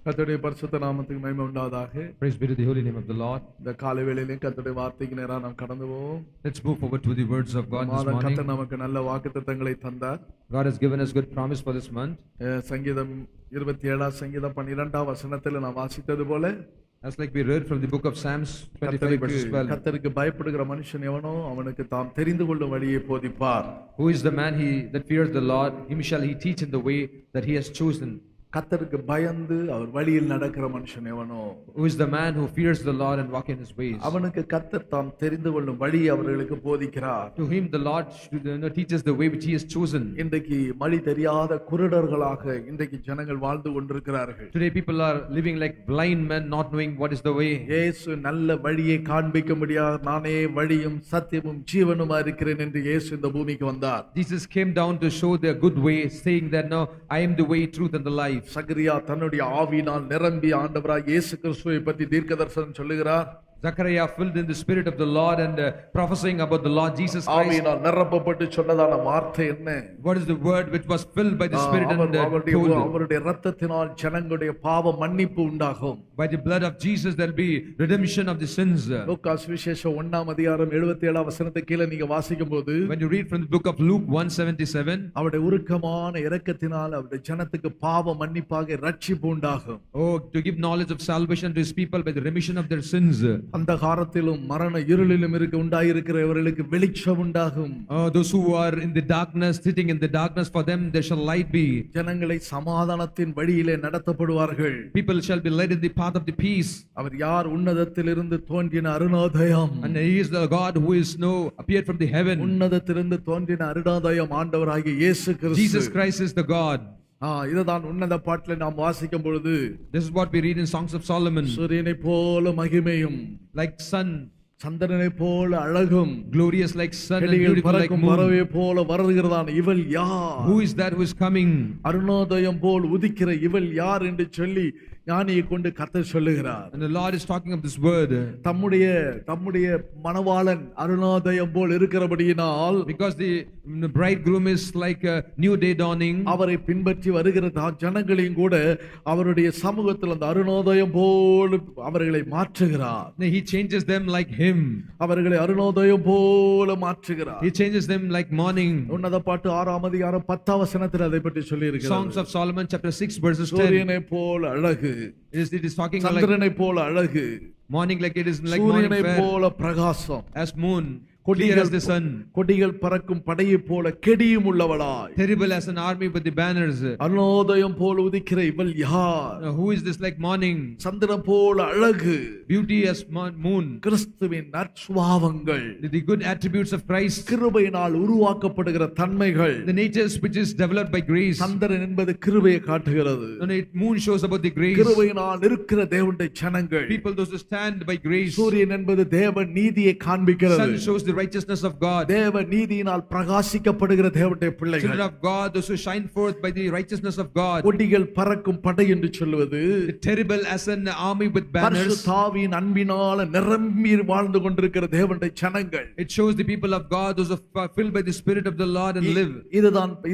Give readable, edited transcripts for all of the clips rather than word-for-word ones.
கர்த்தருடைய பரிசுத்த நாமத்துக்கு மகிமை உண்டாவதாக. Praise be to the holy name of the Lord. இந்த காலை வேளையிலே கர்த்தருடைய வார்த்தைக்கு நேரா நாம் கடந்து போவோம். Let's move forward to the words of God this கர்த்தர் morning. நமக்கு நல்ல வாக்குத்தத்தங்களை தந்தார். God has given us good promise for this month. சங்கீதம் 27 சங்கீதம் 12 வசனத்தில் நாம் வாசித்தது போல, As like we read from the book of Psalms 25 verses 12. கர்த்தருக்கு பயப்படுகிற மனுஷன் எவனோ அவனுக்கு தாம் தெரிந்து கொள்ளும் வழியை போதிப்பார். Who is the man that fears the Lord? Him shall he teach in the way that he has chosen. கர்த்தருக்கு பயந்து அவர் வழியில் நடக்கிற மனுஷன் எவனோ, Who is the man who fears the Lord and walk in his ways? அவனுக்கு கர்த்தர் தாம் தெரிந்து கொள்ளும் வழியை அவர்களுக்கு போதிக்கிறார். To him the Lord teaches the way which he has chosen. இன்றைக்கு வழி தெரியாத குருடர்களாக இன்றைக்கு ஜனங்கள் வாழ்ந்து கொண்டிருக்கிறார்கள். Today people are living like blind men, not knowing what is the way. இயேசு நல்ல வழியை காண்பிக்க முடியாது, நானே வழியும் சத்தியமும் ஜீவனுமா இருக்கிறேன் என்று இயேசு இந்த பூமிக்கு வந்தார். Jesus came down to show their good way, saying that no, I am the way, truth and the life. சகரியா தன்னுடைய ஆவியினால் நிரம்பி ஆண்டவராகிய இயேசு கிறிஸ்துவை பற்றி தீர்க்கதரிசனம் சொல்லுகிறார். Zechariah filled in the spirit of the Lord and prophesying about the Lord Jesus Christ. ஆவியினால் நிரப்பப்பட்டு சொன்னதான வார்த்தை என்ன? What is the word which was filled by the spirit and told? அவருடைய இரத்தத்தினால் ஜனங்களுடைய பாவ மன்னிப்பு உண்டாகும். By the blood of Jesus there will be redemption of the sins. லூக்கா சுவிசேஷம் 1 அதிகாரம் 77 வசனத்தை கீழ நீங்க வாசிக்கும்போது, When you read from the book of Luke 1:77, அவருடைய உருக்கமான இரக்கத்தினால் அவருடைய ஜனத்துக்கு பாவ மன்னிப்பாக ரட்சிப்பு உண்டாகும். oh, to give knowledge of salvation to his people by the remission of their sins. அந்த காலத்திலும் மரண இருளிலும் உண்டாயிருக்கிறவர்களுக்கு வெளிச்சம் உண்டாகும். Those who are in the darkness, sitting in the darkness, for them there shall light be. ஜனங்களை சமாதானத்தின் வழியிலே நடத்தப்படுவார்கள். People shall be led in the path of the peace. அவர் யார்? உன்னதத்திலிருந்து தோன்றின அருணோதயம். And he is the God who is appeared from the heaven. உன்னதத்திலிருந்து தோன்றின அருணோதயம் ஆண்டவராகிய இயேசு கிறிஸ்து. Jesus Christ is the God. இதுதான் உன்னத பாட்டில் நாம் வாசிக்கும் பொழுது, This is what we read in Songs of Solomon. சூரியனை போல மகிமையும், Like sun, சந்திரனை போல அழகும், glorious like sun and beautiful like moon. பறவை போல வருகிறதான இவள் யார்? Who is that who is coming? அருணோதயம் போல் உதிக்கிற இவள் யார் என்று சொல்லி ஞானியை கொண்டு கர்த்தர் சொல்லுகிறார். And the Lord is talking of this word. தம்முடைய மணவாளன் அருணோதயம் போல் இருக்கிறபடியினால், Because the bridegroom is like a new day dawning. அவரை பின்பற்றி வருகிற ஜனங்களையும் கூட அவருடைய சமூகத்தில் அந்த அருணோதயம் போல் அவர்களை மாற்றுகிறார். He changes them like him. அவர்களை அருணோதயம் போல மாற்றுகிறார். He changes them like morning. உன்னத பாட்டு 6 அதிகாரம் 10 வசனத்தில் அதை பற்றி சொல்லி இருக்கிறார். Songs of Solomon chapter 6 verses 10. சூரியனை போல அழகு, It is talking like சந்திரனை போல அழகு, morning, like it is like morning சூரியனை fair, போல பிரகாசம், as moon, clear as the sun, கொடிகள் பறக்கும் படையை போல கெடியும் உள்ளவளாய், terrible as an army with the banners. அருணோதயம் போல உதிக்கிற இவள் யார்? Who is this like morning? சந்திரன் போல அழகு, Beauty as moon. கிறிஸ்துவின் நற்சுபாவங்கள், The good attributes of Christ. கிருபையினால் உருவாக்கப்படுகிற தன்மைகள். The natures which is developed by grace. சந்திரன் என்பது கிருபையை காட்டுகிறது. Moon shows about the grace. கிருபையினால் இருக்கிற தேவனுடைய ஜனங்கள். People those who stand by grace. சூரியன் என்பது தேவ நீதியை காண்பிக்கிறது. Sun shows the righteousness of God. தேவ நீதியினால் பிரகாசிக்கப்படுகிற தேவனுடைய பிள்ளைகள். Children of God, those who shine forth by the righteousness of God. கொடிகள் பறக்கும் படை என்று சொல்வது, Terrible as an army with banners. பரிசுத்தாவியின் அன்பினால் நிரம்பி வாழ்ந்து கொண்டிருக்கிற தேவனுடைய ஜனங்கள். It shows the people of God, those who are filled by the Spirit of the Lord and live.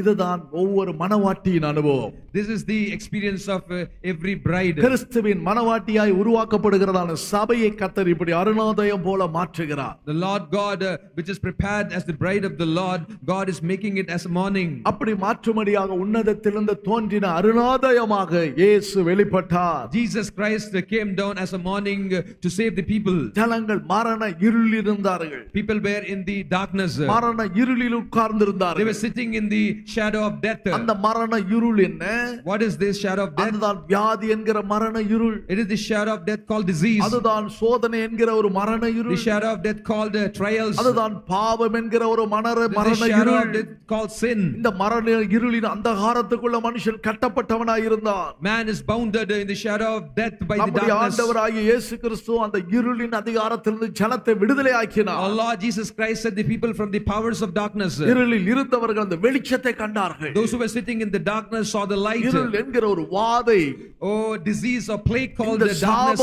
இதுதான் ஒவ்வொரு மணவாட்டியின் அனுபவம். This is the experience of every bride. கிறிஸ்துவின் மணவாட்டியாய் உருவாக்கப்படுகிறதான சபையை கர்த்தர் இப்படி அருணோதயம் போல மாற்றுகிறார். The Lord God, which is prepared as the bride of the Lord, God is making it as a morning. அப்படி மாற்றும்படியாக உன்னதத்திலிருந்து தோன்றின அருணோதயமாக இயேசு வெளிப்பட்டார். Jesus Christ came down as a morning to save the people. ஜனங்கள் மரண இருளில் இருந்தார்கள். People were in the darkness. மரண இருளில் உட்கார்ந்திருந்தார்கள். They were sitting in the shadow of death. அந்த மரண இருள் என்ன? What is this shadow of death? அதுதான் வியாதி என்கிற மரண இருள். It is the shadow of death called disease. அதுதான் சோதனை என்கிற ஒரு மரண இருள். The shadow of death called trials. அதுதான் பாவம் என்கிற ஒரு மரண இருள். Called sin. இந்த மரண இருளின் அந்தகாரத்துக்குள்ள மனுஷன் கட்டப்பட்டவனாய் இருந்தான். Man is bounded in the shadow of death by the darkness. ஆண்டவராகிய இயேசு கிறிஸ்து அந்த இருளின் அதிகாரத்திலிருந்து ஜனத்தை விடுதலை ஆக்கினார். Our Lord Jesus Christ set the people from the powers of darkness. இருளில் இருந்தவர்கள் அந்த வெளிச்சத்தை கண்டார்கள். Those who were sitting in the darkness saw the light. இருள் என்கிற ஒரு வாதை, disease or plague called the darkness.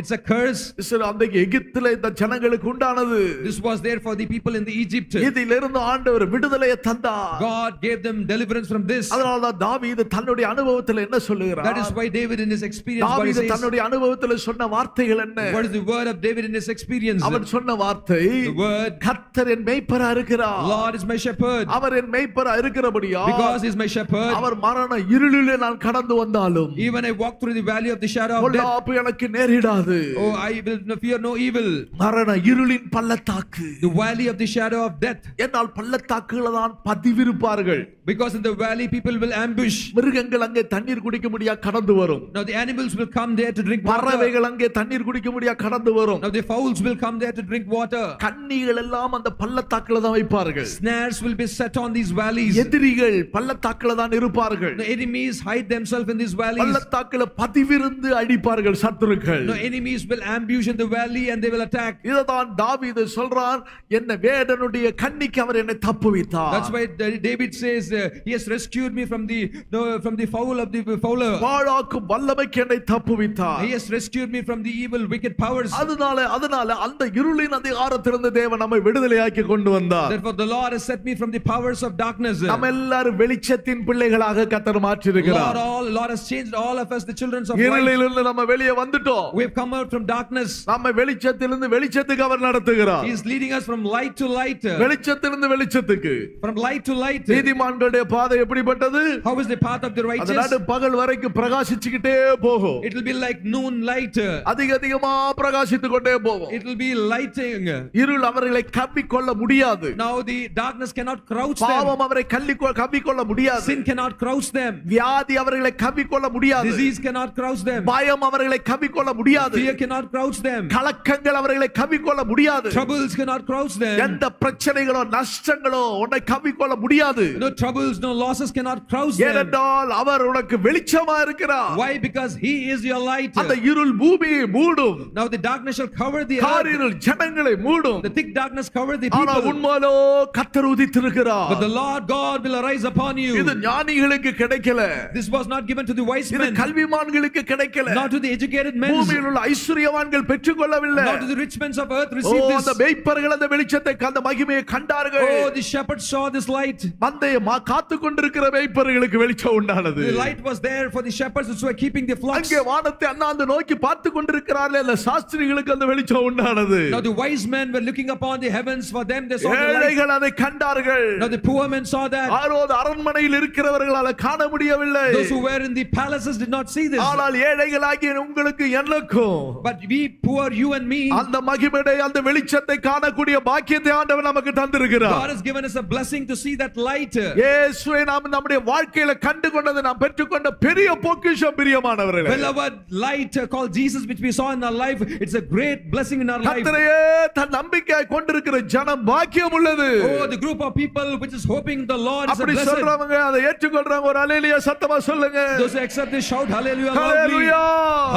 It's a curse. அந்த எகிப்திலே இந்த ஜனங்களுக்கு உண்டானது. This was there for the people in the Egypt. இதிலிருந்து ஆண்டவர் விடுதலையை தந்தார். God gave them deliverance from this. அதனால தான் தாவீது தன்னுடைய அனுபவத்தில் என்ன சொல்லுகிறார்? That is why David in his experience, what he தாவீது says, தன்னுடைய அனுபவத்தில் சொன்ன வார்த்தைகள் என்ன? what is the word of David in his experience? அவன் சொன்ன வார்த்தை, The word, கர்த்தர் என் மேய்ப்பரா இருக்கிறார். Lord is my shepherd. Our N மேய்ப்பரா இருக்கிறபடியா, Because he is my shepherd, அவர் மரண இருளிலே நான் கடந்து வந்தாலும், even I walk through the valley of the shadow of death, பொல்லாப்பு எனக்கு நேரிடாது. oh, I will fear no evil. மரண இருளின் பள்ளத்தாக்கு, The valley of the shadow of death. என்னால் பள்ளத்தாக்குல தான் பதிவிருப்பார்கள். Because in the valley people will ambush. மிருகங்கள் அங்கே தண்ணீர் குடிக்க முடியா கடந்து வரும். Now the animals will come there to drink water. பறவைகள் அங்கே தண்ணீர் குடிக்க முடியா கடந்து வரும். Now the fowls will come there to drink water. கண்ணிகள் எல்லாம் அந்த பள்ளத்தாக்குல தான் வைப்பார்கள். Snares will be set on these valleys. எதிரிகள் பள்ளத்தாக்குல தான் இருப்பார்கள். The enemies hide themselves in these valleys. பள்ளத்தாக்குல பதிவிருந்து அடிப்பார்கள் சத்துருக்கள். No, enemies will ambush in the valley and they will attack. இததான் தாவீது சொல்றான், என்ன வேடனுடைய கண்ணிக்கு அவர் என்னை தப்புவித்தார். That's why David says, he has rescued me from the fowl of the fowler. பாழாக்கும் வல்லமைக்கு என்னை தப்புவித்தார். He has rescued me from the evil wicked powers. அதனால அந்த இருளின் அதிகாரத்திலிருந்து தேவன் நம்மை விடுதலையாக்கி கொண்டு வந்தார். Therefore the Lord has set me from the powers of darkness. நம்ம எல்லாரும் வெளிச்சத்தின் பிள்ளைகளாக கர்த்தர் மாற்றி இருக்கிறார். Lord has changed all of us, the children of light. இருளிலிருந்து நம்ம வெளியே வந்துட்டோம். We have come out from darkness. நம்ம வெளிச்சத்திலிருந்து வெளிச்சத்துக்கு அவர் நடத்துகிறார். He is leading us from light to light. வெளிச்சத்திலிருந்து வெளிச்சத்துக்கு. From light to light. நீதிமான்களுடைய பாதை எப்படிப்பட்டது? How is the path of the righteous? அது பகல் வரைக்கும் பிரகாசிச்சுக்கிட்டே போகும். It will be like noon light. அதிகமா பிரகாசித்துக் கொண்டே போகும். It will be lighting. இருள் அவர்களை கவ்விக்கொள்ள முடியாது. Now the darkness cannot crouch them. பாவம் அவரை கவ்விக்கொள்ள முடியாது. Sin cannot crouch them. வியாதி அவர்களை கவ்விக்கொள்ள முடியாது. Disease cannot crouch them. பயம் அவர்களை கவ்விக்கொள்ள முடியாது. Fear cannot crouch them. கலக்கங்கள் அவர்களை கவ்விக்கொள்ள முடியாது. Troubles cannot crouch them. எந்த பிரச்சனைகளோ நஷ்டங்களோ உன்னை கவ்விக்கொள்ள முடியாது. No troubles, no losses cannot crouch them. ஏனென்றால் அவர் உனக்கு வெளிச்சமா இருக்கிறார். Why? Because he is your light. அந்த இருள் பூமியை மூடும். Now the darkness shall cover the earth. காரிருள் ஜனங்களை மூடும். The thick darkness cover the ஆனா people. உன்மாலோ கர்த்தர் உதித்திருக்கிறார். But the Lord God will arise upon you. இது ஞானிகளுக்கு கிடைக்கல. This was not given to the wise இது men. கல்விமான்களுக்கு கிடைக்கல. Not to the educated men. பூமியில் உள்ள ஐஸ்வரியவான்கள் பெற்றுக்கொள்ளவில்லை. Not to the rich men of earth receive this. அந்த மேய்ப்பர்கள் அந்த வெளிச்சத்தை அந்த மகிமையை கண்டார்கள். Oh, the shepherds saw this light. மந்தையை காத்துக் கொண்டிருக்கிற மேய்ப்பர்களுக்கு வெளிச்சம் உண்டானது. The light was there for the shepherds who were keeping the flocks. அங்கே வானத்தை அண்ணாந்து நோக்கி பார்த்துக் கொண்டிருக்கிறார்கள் அந்த சாஸ்திரிகளுக்கு அந்த வெளிச்சம் உண்டானது. Now the wise men were looking upon the heavens, for them they saw the light. ஏழைகள் அதை கண்டார்கள். Now the poor men saw that. ஆரோது அரண்மனையில் இருக்கிறவர்களால் காண முடியவில்லை. Those who were in the palaces did not see this. ஆனால் ஏழைகளாகிய உங்களுக்கு எனக்கும், But we poor, you and me, அந்த மகிமையை அந்த வெளிச்சத்தை காணக்கூடிய பாக்கியத்தை ஆண்டவர் நமக்கு தந்திருக்கிறார். God has given us a blessing to see that light. இயேசுவை நாம் நம்முடைய வாழ்க்கையில கண்டு கொண்டது நாம் பெற்றுக்கொண்ட பெரிய பொக்கிஷம் பிரியமானவர்களே. Beloved, light called Jesus which we saw in our life, it's a great blessing in our life. கர்த்தரையே தன் நம்பிக்கையை கொண்டிருக்கிற ஜனம் பாக்கியம் உள்ளது. Oh, the group of people which is hoping the Lord is a அப்படி blessed. சொல்றவங்க அதை ஏற்றுக்கொள்றவங்க ஒரு ஹalleluya சத்தமா சொல்லுங்க. Those who accept this shout hallelujah loudly. Hallelujah.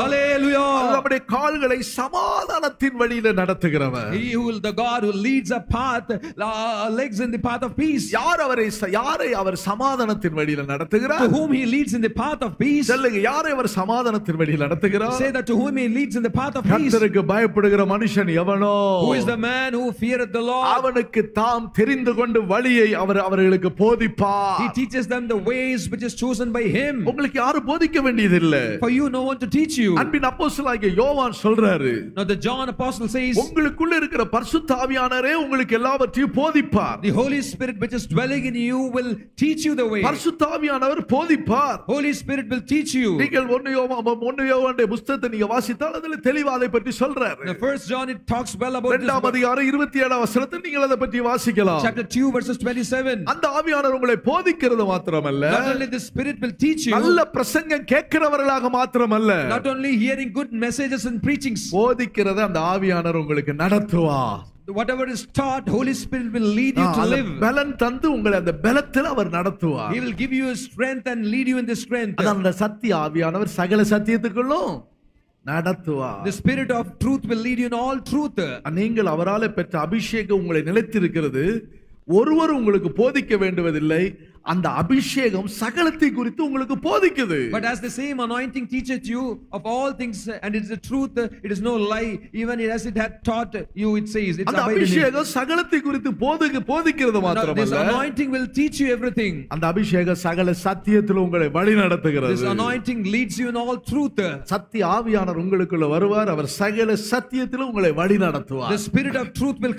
Hallelujah. நம்முடைய கால்களை சமாதானத்தின் வழியில நடத்துகிறவர். He who will, the God who leads a path, legs in the path of peace. யாரை அவர் சமாதானத்தின் வழியில நடத்துகிறார்? To whom he leads in the path of peace. சொல்லுங்க, யாரை அவர் சமாதானத்தின் வழியில நடத்துகிறார்? Say that to whom he leads in the path of peace. கர்த்தருக்கு பயப்படுகிற மனுஷன் எவனோ? Who is the man who feareth the Lord? அவனுக்கு தாம் தெரிந்து கொண்டு வழியை அவர்களுக்கு போதிப்பார். He teaches them the ways which is chosen by him. உங்களுக்கு யாரும் போதிக்க வேண்டியதில்லை. For you no one to teach you. அன்பின் அப்போஸ்தலனாகிய யோவான் சொல்றாரு, Now the John apostle says, உங்களுக்குள்ள இருக்கிற பரிசுத்த ஆவியானவரே உங்களுக்கு எல்லாவற்றையும் போதிப்பார். the Holy Spirit which is dwelling in you will teach you the way. பரிசுத்த ஆவியானவர் போதிப்பார். Holy Spirit will teach you. நீங்கள் 1 யோவானுடைய புத்தகத்தை நீங்க வாசித்தால் அதிலே தெளிவாக அதை பற்றி சொல்றாரு. The first John it talks well about this. 2 அதிகாரம் 27 வசனத்தில் நீங்கள் அதை பற்றி வாசிக்கலாம். Chapter 2 verses 27. அந்த ஆவியானவர் உங்களை போதிக்கிறது மாத்திரமல்ல, Not only the Spirit will teach you, நல்ல பிரசங்கம் கேட்கிறவர்களாக மாத்திரமல்ல, not only hearing good messages and preachings, போதிக்கிறத அந்த ஆவியானவர் உங்களுக்கு நடத்துவார். whatever is taught, Holy Spirit will lead you to live. பலன் தந்து உங்களை அந்த பலத்தில் அவர் நடத்துவார். He will give you strength and lead you in the strength. அதான் அந்த சத்திய ஆவியானவர் சகல சத்தியத்துக்குள்ளும் நடத்துவார். The Spirit of truth will lead you in all truth. நீங்கள் அவரால் பெற்ற அபிஷேகம் உங்களை நிலைத்திருக்கிறது. ஒருவர் உங்களுக்கு போதிக்க வேண்டுவதில்லை, அந்த அபிஷேகம் சகலத்தை குறித்து உங்களுக்கு போதிக்குது. But as the same anointing teacheth you of all things, and it is the truth, it is no lie, even as it had taught you, it says. It's அந்த abide in it. அபிஷேகம் சகலத்தை குறித்து போதிக்கிறது This மாத்திரமல்ல, anointing will teach you everything. அந்த அபிஷேகம் சகல சத்தியத்தில் உங்களை வழி This நடத்துகிறது. anointing leads you in all truth. சத்திய ஆவியானவர் உங்களுக்குள்ள வருவார், அவர் சகல சத்தியத்தில் உங்களை வழி The நடத்துவார். spirit of truth will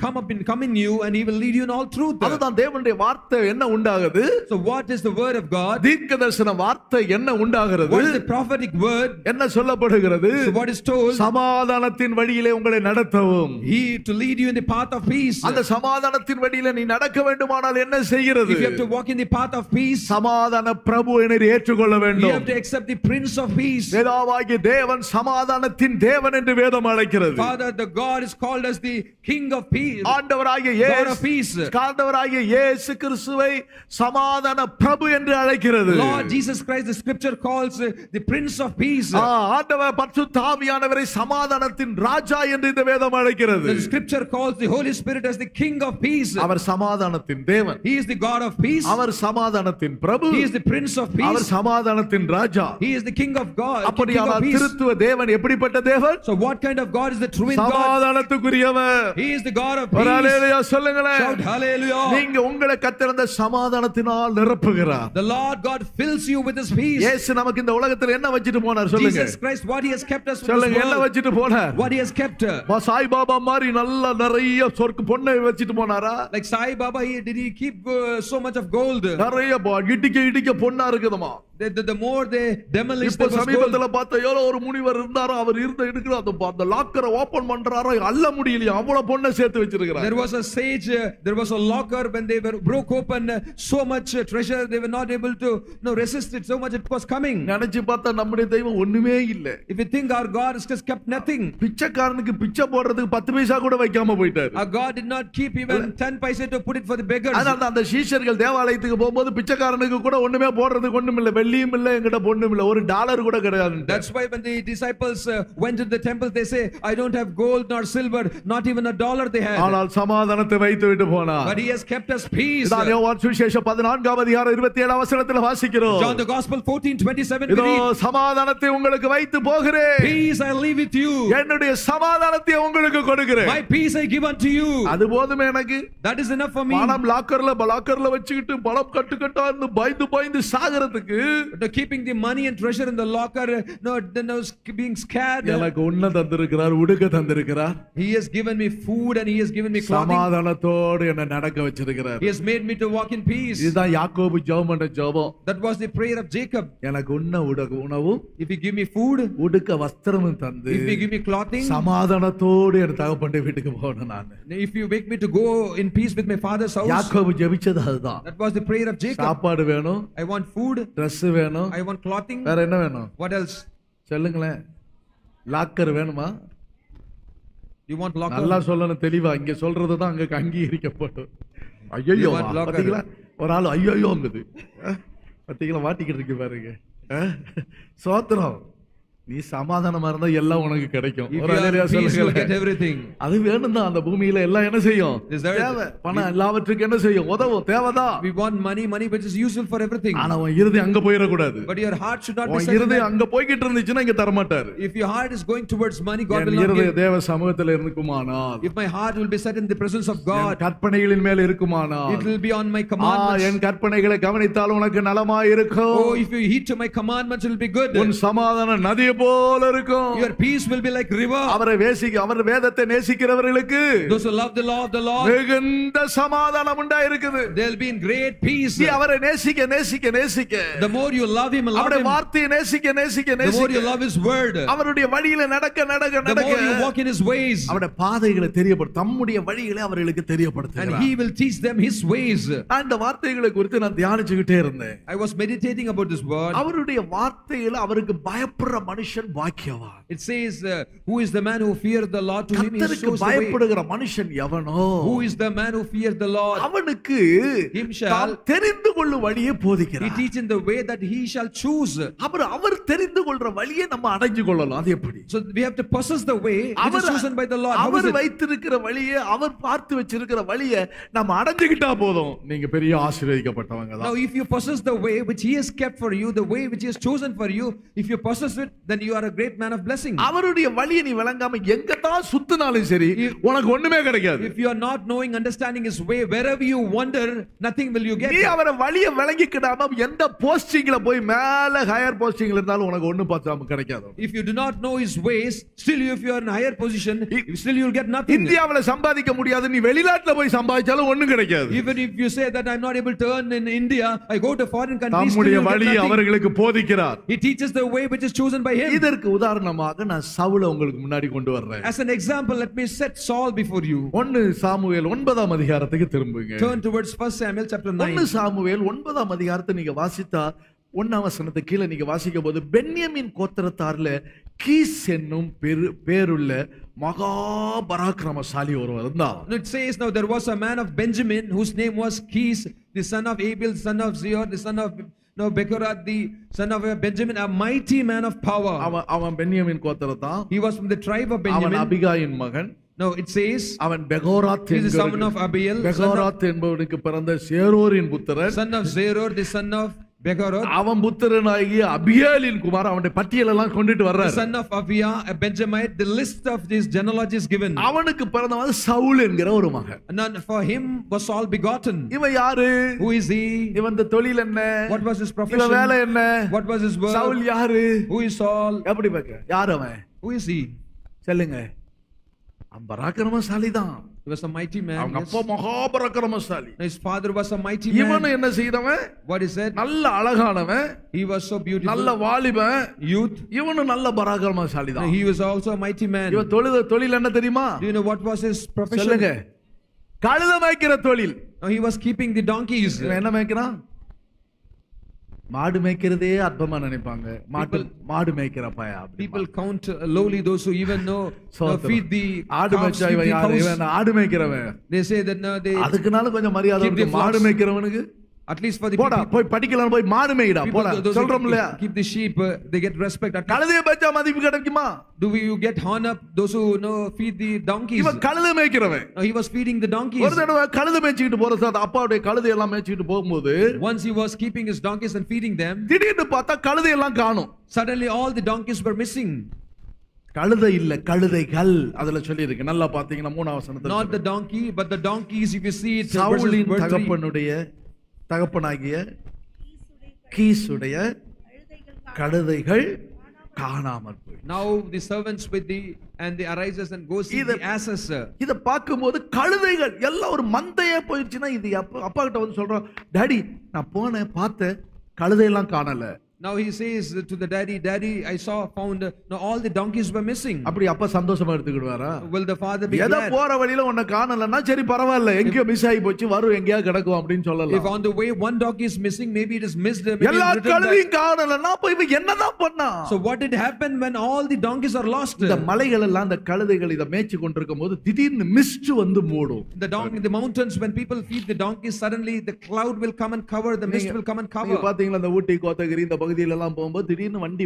come in you, and he will lead you in all truth. அதுதான் தேவனுடைய வார்த்தை என்ன உண்டாகுது? So what is the word of God? தீர்க்கதரிசன வார்த்தை என்ன உண்டாகிறது? What is the prophetic word? என்ன சொல்லப்படுகிறது? So what is told? சமாதானத்தின் வழியிலே உங்களை நடத்தவும். He to lead you in the path of peace. அந்த சமாதானத்தின் வழியிலே நீ நடக்க வேண்டுமானால் என்ன செய்கிறது? If you have to walk in the path of peace, சமாதான பிரபு என்னை ஏற்றுக்கொள்ள you வேண்டும். have to accept the Prince of Peace. வேதாவாகிய தேவன் சமாதானத்தின் தேவன் என்று வேதம் அழைக்கிறது. Father, the God is called as the King of Peace. ஆண்டவராகிய God of peace. ஆண்டவராகிய இயேசு கிறிஸ்துவை சமாதான பிரபு என்று அழைக்கிறது. Lord Jesus Christ, the scripture calls the Prince of Peace. ஆண்டவர் பரிசுத்த ஆவியானவரை சமாதானத்தின் ராஜா என்று இந்த வேதம் அழைக்கிறது. The scripture calls the Holy Spirit as the King of Peace. அவர் சமாதானத்தின் தேவன். He is the God of peace. அவர் சமாதானத்தின் பிரபு. He is the Prince of our Peace. சமாதானத்தின் ராஜா. He is the King of God. அப்படி King of அவர் peace. திருத்துவ தேவன் எப்படிப்பட்ட தேவன்? So what kind of God is the true in God? சமாதானத்துக்குரியவர். He is the God of ஒரு peace. ஹல்லேலூயா சொல்லுங்களேன். Shout hallelujah. நீங்க உங்களை கர்த்தர் சமாதானத்தினால் நிரப்புகிறார். The Lord God fills you with his peace. இயேசு நமக்கு இந்த உலகத்துல என்ன வச்சிட்டு போனார் சொல்லுங்க? Jesus Christ, what he has kept us from சொல்லுங்க, this என்ன world. வச்சிட்டு போனார்? What he has kept. Sai Baba மாதிரி நல்ல நிறைய சொர்க்க பொண்ணை வச்சிட்டு போனாரா? Like Sai Baba, did he keep so much of gold? நிறைய இடிக்க பொண்ணா இருக்குதுமா. The more they demolish, இப்ப there was gold. சமீபத்துல பார்த்த ஏதோ ஒரு முனிவர் இருந்தாரா, அவர் இருக்கிற அந்த லாக்கரை ஓபன் பண்றாரா, அள்ள முடியலையா, அவ்வளவு பொண்ணை சேர்த்து வச்சிருக்கிறார். There was a sage, there was a locker, when they were broke open, so much treasure, they were not able to resist it, so much it was coming. நினைச்சு பார்த்தா நம்முடைய தெய்வம் ஒண்ணுமே இல்ல. If you think our God has just kept nothing. பிச்சைக்காரனுக்கு பிச்சை போடுறதுக்கு 10 பைசா கூட வைக்காம போயிட்டாரு. Our God did not keep even 10 paisa to put it for the beggars. அதனால அந்த சீஷர்கள் தேவாலயத்துக்கு போகும்போது பிச்சைக்காரனுக்கு கூட ஒண்ணுமே போடுறதுக்கு ஒண்ணும் இல்ல, வெள்ளியும் இல்ல, என்கிட்ட பொண்ணும் இல்ல, ஒரு டாலர் கூட கிடையாது. That's why when the disciples went to the temple, they say, I don't have gold nor silver, not even a dollar they had. ஆனால் சமாதானத்தை வைத்து விட்டு போனார். But he has kept us peace. இதான் யோவான் சுவிசேஷம் 14ஆம் அதிகாரம் 27ஆம் வசனத்தில் வாசிக்கிறோம். John the Gospel 14:27 we இதோ read, சமாதானத்தை உங்களுக்கு வைத்து போகிறேன், peace I leave with you, என்னுடைய சமாதானத்தை உங்களுக்கு கொடுக்கிறேன். my peace I give unto you. அது போதுமே எனக்கு. That is enough for me. பணம் லாக்கர்ல வச்சுக்கிட்டு பணம் கட்டுக்கட்டா இருந்து பயந்து சாகிறதுக்கு, Keeping the money and treasure in the locker, being scared. எனக்கு உண்ண தந்திருக்கிறார், உடுக்க தந்திருக்கிறார். He has given me food and he has given me clothing. சமாதானத்தோடு என்ன நடக்க வச்சிருக்கிறார். He has made me to walk in peace. இதுதான் யாக்கோபு ஜெபம் பண்ண ஜெபம். That was the prayer of Jacob. எனக்கு உண்ண உணவும், If you give me food, உடுக்க வஸ்திரமும் தந்து, if you give me clothing, சமாதானத்தோடு என் தகப்பன் வீட்டுக்கு போகணும் நான். if you make me to go in peace with my father's house. யாக்கோபு ஜெபிச்சது அதுதான். That was the prayer of Jacob. சாப்பாடு வேணும், I want food, Dress வேணும், I want clothing. வேற என்ன வேணும்? What else? சொல்லுங்களேன். லாக்கர் வேணுமா? You want locker? நல்லா சொல்லணும் தெளிவா. இங்க சொல்றதுதான் அங்க அங்கீகரிக்கப்படும். ஐயோ, You want locker? பாத்தீங்களா ஒரு ஆள் ஐயோங்குது. பாத்தீங்களா மாட்டிக்கிட்டு இருக்கு பாருங்க. சோத்திரம். நீ சமாதானமா இருந்தா எல்லாம் உனக்கு கிடைக்கும். If you are peace, you will get everything. அது வேணும் தான். அந்த பூமியில எல்லாம் என்ன செய்யும்? தேவை. பணம் எல்லாவற்றுக்கும் என்ன செய்யும்? உதவும். தேவைதான். We want money which is useful for everything. ஆனா உன் இருதயம் அங்க போயிட கூடாது. But your heart should not be உன் set. இருதயம் அங்க போய்கிட்டு இருந்துச்சுன்னா இங்க தர மாட்டாரு. If your heart is going towards money, God will N not இருதயம் give. தேவ சமூகத்தில் இருக்குமானால், If my heart will be set in the presence of God, கற்பனைகளின் மேல் இருக்குமானால், it will be on my commandments. என் கற்பனைகளை கவனித்தால் உனக்கு நலமாய் இருக்கும். Oh, if you heed to my commandments, it will be good. உன் சமாதான நதியை போல இருக்கும். Your peace will be like river. அவரை அவர் வேதத்தை நேசிக்கிறவர்களுக்கு Those who love the law of the Lord, மிகுந்த சமாதானம் உண்டாயிருக்குது. they'll be in great peace. நீ அவரை நேசிக்க The more you love him and love அவருடைய him, வார்த்தையை நேசிக்க the more you love his word, அவருடைய வழியில நடக்க the more you walk in his ways, அவருடைய பாதைகளை தெரியப்படுத்த, தம்முடைய வழிகளை அவர்களுக்கு and தெரியப்படுத்துகிறார். he will teach them his ways. அந்த வார்த்தைகளை குறித்து நான் தியானிச்சுக்கிட்டே இருந்தேன். I was meditating about this word. அவருடைய வார்த்தையில அவருக்கு பயப்படுற மனுஷன் மனுஷன் பாக்கியவான். It says, who is the man who fears the Lord? To him he கர்த்தருக்கு shows the way. பயப்படுகிற மனுஷன் எவனோ? Who is the man who fears the Lord? அவனுக்கு Him shall- தாம் தெரிந்து கொள்ளும் வழியை He போதிக்கிறார். teach in the way that he shall choose. அவர் தெரிந்து கொள்ற வழியை நம்ம அடைஞ்சு கொள்ளலாம். அது எப்படி? So we have to possess the way which is chosen by the Lord. How is our it? வைத்திருக்கிற வழியை, அவர் பார்த்து வச்சிருக்கிற வழியை நம்ம அடைஞ்சுக்கிட்டா போதும். நீங்க பெரிய ஆசீர்வதிக்கப்பட்டவங்க தான். Now if you possess the way which he has kept for you, the way which he has chosen for you, if you possess it, then you are a great man of blessing. அவருடைய வழியை நீ விளங்காம எங்க தான் சுத்தினாலும் சரி உனக்கு ஒண்ணுமே கிடைக்காது. If you are not knowing, understanding his way, wherever you wander, nothing will you get. நீ அவர வழியை விளங்கிக்கிடாம எந்த போஸ்டிங்ல போய் மேல ஹையர் போஸ்டிங்ல இருந்தாலும் உனக்கு ஒண்ணும் பார்த்தாம கிடைக்காது. If you do not know his ways, still if you are in a higher position, still you will get nothing. இந்தியாவுல சம்பாதிக்க முடியாது, நீ வெளிநாட்டுல போய் சம்பாதிச்சாலும் ஒண்ணும் கிடைக்காது. Even if you say that I am not able to earn in India, I go to foreign countries, still தம்முடைய you get வழியை nothing. அவர்களுக்கு போதிக்கிறார். He teaches the way which is chosen by him. இதற்கு உதாரணமாக நான் சவுலை உங்களுக்கு முன்னாடி கொண்டு வர்றேன். As an example, let me set Saul before you. 1 Samuel 9ஆம் அதிகாரத்துக்கு திரும்புங்க. Turn towards 1 Samuel chapter 9. 1 Samuel 9ஆம் அதிகாரத்தை நீங்க வாசித்தா 1ஆம் வசனத்துக்கு கீழே நீங்க வாசிக்கும் போது பென்யமீன் கோத்திரத்தார்ல கீஸ் என்னும் பேருள்ள மகா பராக்கிரமசாலி ஒருவர் இருந்தார். It says, now there was a man of Benjamin whose name was Kis, the son of Abel, son of Zeor, the son of Bechorath, the son of Benjamin, a mighty man of power. அவன் பென்யமீன் கோத்திரத்தான். He was from the tribe of அவன் Benjamin. அபிகாயின் மகன். Now it says, அவன் பெகோராத் he is the son of Abiel, பெகோராத் என்பவனுக்கு பிறந்த சேரோரின் புத்திரன். son of Zeror, the son of Bechorath, அவன் புத்திரனாகிய அபியேலின் குமாரன். அவனுடைய பட்டியல் எல்லாம் கொண்டுட்டு the வர்றார். son of Abiah, a Benjamite. The list of these genealogies given. அவனுக்கு பிறந்தவன் சவுல் என்கிற ஒரு மகன். And then for him was Saul begotten. இவன் யாரு? Who is he? இவன் தொழில் என்ன? What was his இவன் profession? வேலை என்ன? What was his work? Saul யாரு? Who is Saul? எப்படி பார்க்க? யார் அவன்? Who is he? சொல்லுங்க. அவன் பராக்கிரமசாலி தான். He was a mighty man. அவங்க Yes. அப்பா மகா பராக்கிரமசாலி. His father was a mighty இவன் man. என்ன செய்தவன்? What is it? நல்ல அழகானவன், He was so நல்ல beautiful. வாலிபன். Youth. இவனும் நல்ல பராக்கிரமசாலி தான். He was also a mighty man. இவன் தொழில் என்ன தெரியுமா? Do you know what was his profession? சொல்லுங்க. கழுதை மேய்க்கிற தொழில். No, he was keeping the donkeys. இவன் என்ன மேய்க்கிறான்? மாடு மேய்க்கிறதே அற்பமா நினைப்பாங்க. மாடு மேய்க்கிற பையா. People count lowly those who even know feed the ஆடு cows, மேய்ச்சா feed இவன் the யாரு? cows. இவன் ஆடு மேய்க்கிறவன். They say that no, they அதுக்குனால கொஞ்சம் மரியாதை Keep the இருக்கு. மாடு flocks. மேய்க்கிறவனுக்கு at least for the போடா people, போய் படிக்கலாம், போய் மாடு மேய்டா போடா those சொல்றோம் who இல்லையா? keep the sheep, they get respect. கழுதையை மேய்ச்சா மதிப்பு கிடைக்குமா? Do you get honor those who feed the donkeys? இவன் கழுதை மேய்க்கிறவன். No, he was feeding the donkeys. ஒரு தடவை கழுதை மேய்ச்சிட்டு போற சார் அப்பாவுடைய கழுதை எல்லாம் மேய்ச்சிட்டு போகும்போது Once he was keeping his donkeys and feeding them, திடீர்னு பார்த்தா கழுதை எல்லாம் காணோம். suddenly all the donkeys were missing. கழுதை இல்ல, கழுதைகள் அதுல சொல்லி இருக்கு. நல்லா பாத்தீங்கன்னா 3ஆம் வசனத்துல Not the donkey, but the donkeys. If you see it, சவுலின் verse 3. தகப்பனாகிய கீசுடைய கழுதைகள் காணாமல் போய். Now the servants with the and the arises and goes see the asses. இத பாக்கும்போது கழுதைகள் எல்லாம் ஒரு மந்தையே போயிடுச்சுன்னா இது அப்பா கிட்ட வந்து சொல்றோம், டாடி நான் போனேன் பார்த்தேன் கழுதையெல்லாம் காணல. Now he says to the daddy, I found now all the donkeys were missing. அப்படி அப்பா சந்தோஷமா எடுத்துக்கிடுவாரா? Will the father be எத glad? போற வழியில உன்னை காணலன்னா சரி பரவாயில்ல, எங்கேயோ மிஸ் ஆகி போச்சு, வரும் எங்கேயா கிடக்கும் அப்படின்னு If சொல்லலாம். on the way one donkey is missing, maybe it is missed. Maybe எல்லா it's written கழுதையும் back. காணலன்னா அப்ப இவன் என்னதான் பண்ணா? So what did happen when all the donkeys are lost? இந்த மலைகள் எல்லாம் அந்த கழுதைகள் இத மேய்ச்சி கொண்டிருக்கும் போது திடீர்னு மிஸ்ட் வந்து மூடும். The mountains, when people feed the donkeys, suddenly the cloud will come and cover, the mist will come and cover. நீங்க பாத்தீங்களா இந்த ஊட்டி கோத்தகிரி இந்த பகுதியில எல்லாம் போகும்போது திடீர்னு வண்டி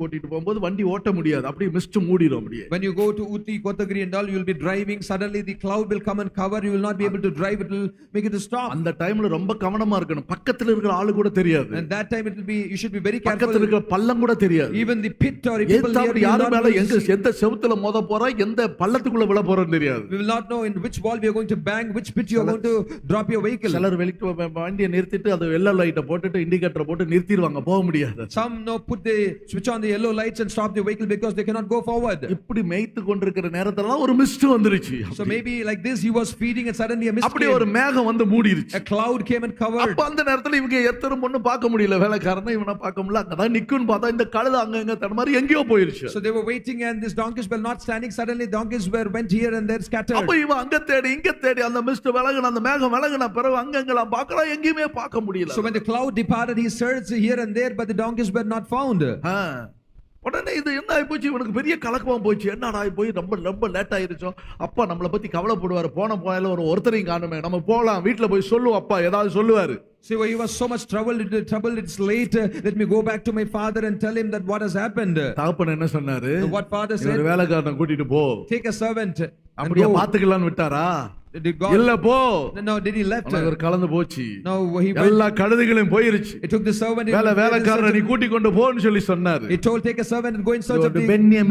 ஓட்டிட்டு போகும்போது வண்டி ஓட்ட முடியாது, அப்படியே மிஸ்ட் மூடிடும் அப்படியே. When you go to Uti, Kotagiri and all, you will be driving, suddenly the cloud will come and cover, you will not be able to drive, it will make it to stop. அந்த டைம்ல ரொம்ப கவனமா இருக்கணும். பக்கத்துல இருக்கிற ஆளு கூட தெரியாது. And that time it will be, you should be very careful. பக்கத்துல இருக்கிற பள்ளம் கூட தெரியாது. Even the pit or people near you யாரு will not மேல know. எந்த செவுத்துல மோத போறா, எந்த பள்ளத்துக்குள்ள விழ போறோம்னு தெரியாது. We will not know in which wall we are going to bang, which pit you are going to drop your vehicle. சிலர் வெளிக்கு வண்டியை நிறுத்திட்டு அது வெள்ளை லைட்டை போட்டுட்டு இண்டிகேட்டர் போட்டு நிறுத்திடுவாங்க, போக முடியாது. Some put the switch on the yellow lights and stop the vehicle because they cannot go forward. இப்படி மேய்த்து கொண்டிருக்கிற நேரத்துல ஒரு மிஸ்ட் வந்துருச்சு. So maybe like this he was feeding and suddenly a mist அப்படி came. ஒரு மேகம் வந்து மூடிருச்சு. A cloud came and covered. அப்ப அந்த நேரத்துல இவங்க எத்தரும் ஒண்ணு பார்க்க முடியல, வேலைக்காரனா இவனை பார்க்க முடியல. அங்கதான் நிக்குன்னு பார்த்தா இந்த கழுதை அங்க தடமாரி எங்கேயோ போயிருச்சு. So they were waiting and these donkeys were not standing, suddenly donkeys went here and there scattered. அப்ப இவன் அங்க தேடி இங்க தேடி அந்த மிஸ்ட் விலகுன அந்த மேகம் விலகுன பிறகு அங்கங்கலாம் பார்க்கறா, எங்கேயுமே பார்க்க முடியல. So when the cloud departed, he searched here and there, but the donkeys were not found. உடனே இது என்ன ஆகி போச்சு, இவனுக்கு பெரிய கலக்கமா போச்சு. என்னடா போய் ரொம்ப ரொம்ப லேட் ஆயிருச்சோம், அப்பா நம்மளை பத்தி கவலைப்படுவாரு, போயில ஒருத்தரையும் காணுமே, நம்ம போலாம் வீட்டுல போய் சொல்லுவோம், அப்பா ஏதாவது சொல்லுவாரு. See, he was so much troubled, it's late, let me go back to my father and tell him that what has happened. தகப்பன் என்ன சொன்னாரு? What father said? ஒரு வேலைக்காரனை கூட்டிட்டு போ, take a servant and அப்படியே go. பாத்துக்கலாம்னு விட்டாரா? Did God? இல்ல போ. No, did he left? அவர் கலந்து போச்சு. No, he went. எல்லா கழுதைகளையும் போயிருச்சு. He took the servant. வேலைக்காரனை நீ கூட்டி கொண்டு போன்னு சொல்லி சொன்னாரு. He told, take a servant and go in search of the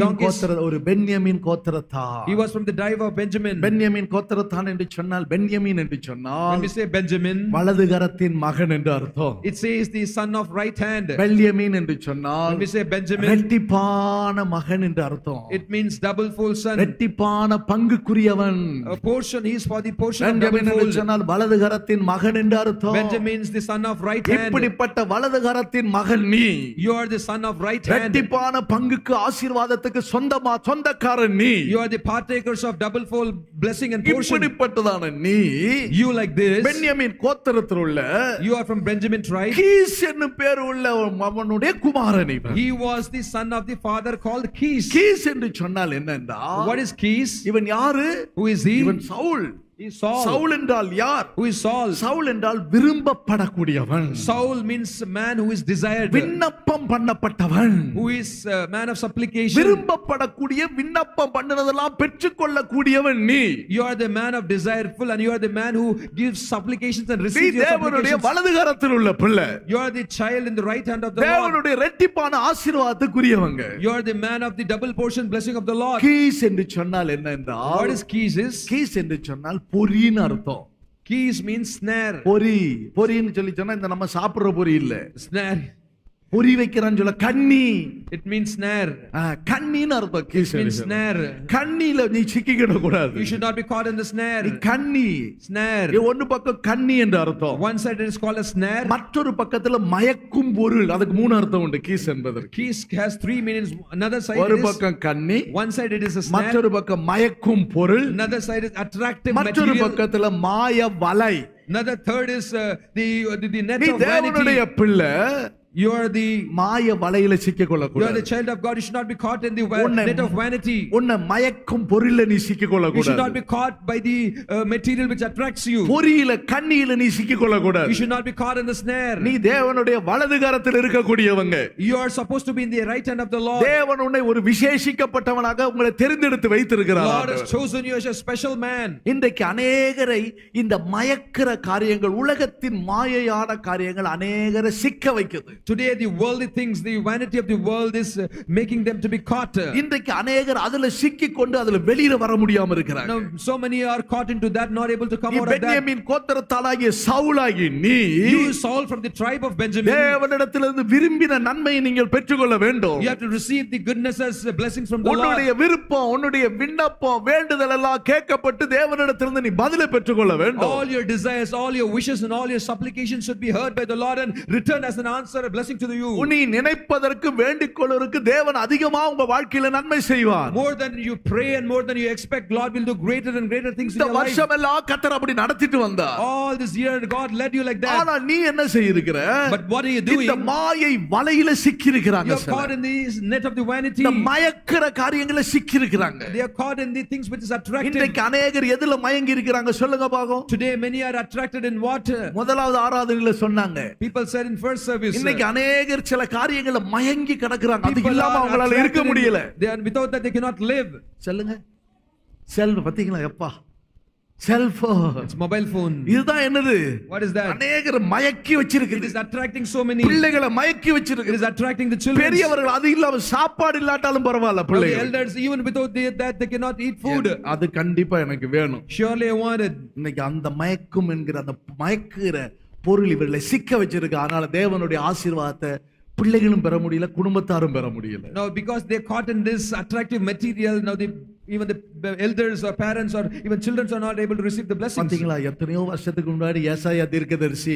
donkeys. ஒரு பென்யமீன் கோத்திரத்தான். He was from the tribe of Benjamin. பென்யமீன் கோத்திரத்தான் என்று சொன்னால், பென்யமீன் என்று சொன்னால், When we say Benjamin, வலதுகரத்தின் மகன் என்று அர்த்தம். it says the son of right hand. பென்யமீன் என்று சொன்னால், When we say Benjamin, ரெட்டிப்பான மகன் என்று அர்த்தம். it means double fold son. ரெட்டிப்பான பங்குக்குரியவன். A portion, he is for the portion of double பென்யமீன் என்று fold. சொன்னால் வலதுகரத்தின் மகன் என்று அர்த்தம். Benjamin is the son of right hand. இப்படிப்பட்ட வலதுகரத்தின் மகன் நீ. You are the son of right hand. ரெட்டிப்பான பங்குக்கு ஆசீர்வாதத்துக்கு சொந்தக்காரன் நீ. You are the partakers of double fold blessing and portion. இப்படிப்பட்டதான நீ, You like this. பென்யமீன் கோத்திரத்தில் உள்ள, You are from Benjamin tribe. Keys என்னும் பேர் உள்ள அவனுடைய குமாரன் இவன். He was the son of the father called Kish. Keys என்று சொன்னால் என்னண்டா? What is Kish? இவன் யாரு? Who is he? இவன் Saul. He is Saul. Saul என்றால் யார்? Who is Saul? சவுல் என்றால் விரும்பப்படக்கூடியவன். Saul means man who is desired. விண்ணப்பம் பண்ணப்பட்டவன். Who is a man of supplication. விரும்பப்படக்கூடிய, விண்ணப்பம் பண்ணினதெல்லாம் பெற்றுக்கொள்ளக்கூடியவன் நீ. You are the man of desireful and you are the man who gives supplications and நீ receives your தேவனுடைய supplications. வலதுகரத்தில் உள்ள பிள்ளை. You are the child in the right hand of the Lord. தேவனுடைய ரெட்டிப்பான ஆசீர்வாதத்துக்குரியவங்க. You are the man of the double portion blessing of the Lord. Keys என்று சொன்னால் என்ன என்றால்? What is keys is? Keys என்று சொன்னால் பொரின்னு அர்த்தம். Keys means snare. பொரின்னு சொல்லி சொன்னா இந்த நம்ம சாப்பிடுற பொரி இல்ல. Snare. பொரி வைக்கிறான்னு சொல்ல கண்ணி. It means snare. கண்ணின்னு அர்த்தம் கீஸ். It means snare. கண்ணில நீ சிக்கிக்கிட கூடாது. You should not be caught in the snare. கண்ணி. Snare. ஒன்னு பக்கம் கண்ணி என்று அர்த்தம். One side it is called a snare. மற்றொரு பக்கத்துல மயக்கும் பொருள். அதுக்கு மூணு அர்த்தம் உண்டு கீஸ் என்பதற்கு. Keys has three meanings. Another side ஒரு is பக்கம் கண்ணி. one side it is a snare. மற்றொரு பக்கம் மயக்கும் பொருள். Another side is attractive மற்றொரு material. பக்கத்துல மாய வலை. Another third is the net நீ of vanity. தேவனுடைய பிள்ளை. You are the மாய வலையில சிக்கிக் கொள்ள You are the கூடாது. child of God. You should not be caught in the net of vanity. உன்னை மயக்கும் பொருள்ல நீ சிக்கிக் கொள்ள You should not கூடாது. be caught by the material which attracts you. பொறியில கண்ணியில நீ சிக்கிக் கொள்ள You கூடாது. should not be caught in the snare. நீ தேவனுடைய வலது கரத்தில் இருக்கக்கூடியவங்க. You are supposed to be in the right hand of the Lord. தேவன் உன்னை ஒரு விசேஷிக்கப்பட்டவனாக உங்களை தெரிந்தெடுத்து The வைத்திருக்கிறார். Lord has chosen you as a special man. இன்றைக்கு அநேகரை இந்த மயக்கிற காரியங்கள், உலகத்தின் மாயையான காரியங்கள் அநேகரை சிக்க வைக்குது. Today the worldly things, the vanity of the world is making them to be caught. இன்றைக்கு அநேகர் அதுல சிக்கிக் கொண்டு அதுல வெளியில வர முடியாம இருக்கிறாங்க. Now so many are caught into that, not able to come out of that. பென்யமீன் கோத்திரத்தாளாகிய சவுலாகி நீ, You Saul from the tribe of Benjamin. தேவனிடத்திலிருந்து விரும்பின நன்மையை நீங்கள் பெற்றுக்கொள்ள வேண்டும். You have to receive the goodness as blessings from the Lord. உன்னுடைய விருப்பம், உன்னுடைய விண்ணப்பம், வேண்டுதல் எல்லாம் கேட்கப்பட்டு தேவனிடத்திலிருந்து நீ பதிலை பெற்றுக்கொள்ள வேண்டும். All your desires, all your wishes and all your supplications should be heard by the Lord and returned as an answer, a blessing to you. நீ நினைப்பதற்கு வேண்டிக் கொள்வதற்கு தேவன் அதிகமா உங்க வாழ்க்கையில நன்மை செய்வார். More than you pray and more than you expect, God will do greater and greater things in இந்த your life. வருஷமெல்லாம் கர்த்தர் அப்படி நடத்திட்டு வந்தார். All this year God led you like that. ஆனா நீ என்ன செய்யிருக்கிற? But what are you doing? இந்த மாயை வலையில சிக்கி You இருக்கிறாங்க. are caught in this net of the vanity. இந்த மயக்கிற காரியங்களை சிக்கி இருக்கிறாங்க. They are caught in the things which is attractive. இன்றைக்கு அநேகர் எதுல மயங்கி இருக்கிறாங்க சொல்லுங்க பாப்போம். Today many are attracted in what? முதலாவது ஆராதனையில சொன்னாங்க. People said in first service. இன்னைக்கு அநேகர் சில காரியங்களை மயங்கி கிடக்குறாங்க. அது People இல்லாம are அவங்களால இருக்க attracted முடியல. they are without that they cannot live. சொல்லுங்க. செல்ஃப் பாத்தீங்களா எப்பா? செல்போன். It's mobile phone. இதுதான் என்னது? What is that? அநேகர் மயக்கி It வச்சிருக்குது. is attracting so many. பிள்ளைகளை மயக்கி It வச்சிருக்கு. is attracting the children. பெரியவர்கள் அது இல்லாம சாப்பாடு இல்லாட்டாலும் பரவாயில்ல The பிள்ளைகள். elders, even without that, they cannot eat food. அது கண்டிப்பா எனக்கு வேணும். Surely I wanted. இன்னைக்கு அந்த மயக்கும் என்கிற அந்த மயக்குற பொருள் இவர்களை சிக்க வச்சிருக்கு. அதனால தேவனுடைய ஆசீர்வாதத்தை பிள்ளைகளும் பெற முடியல, குடும்பத்தாரும் பெற முடியல. Now because they are caught in this attractive material, now even the elders or parents or even children are not able to receive the blessings. பாத்தீங்களா எத்தனையோ வருஷத்துக்கு முன்னாடி ஏசாயா தீர்க்கதரிசி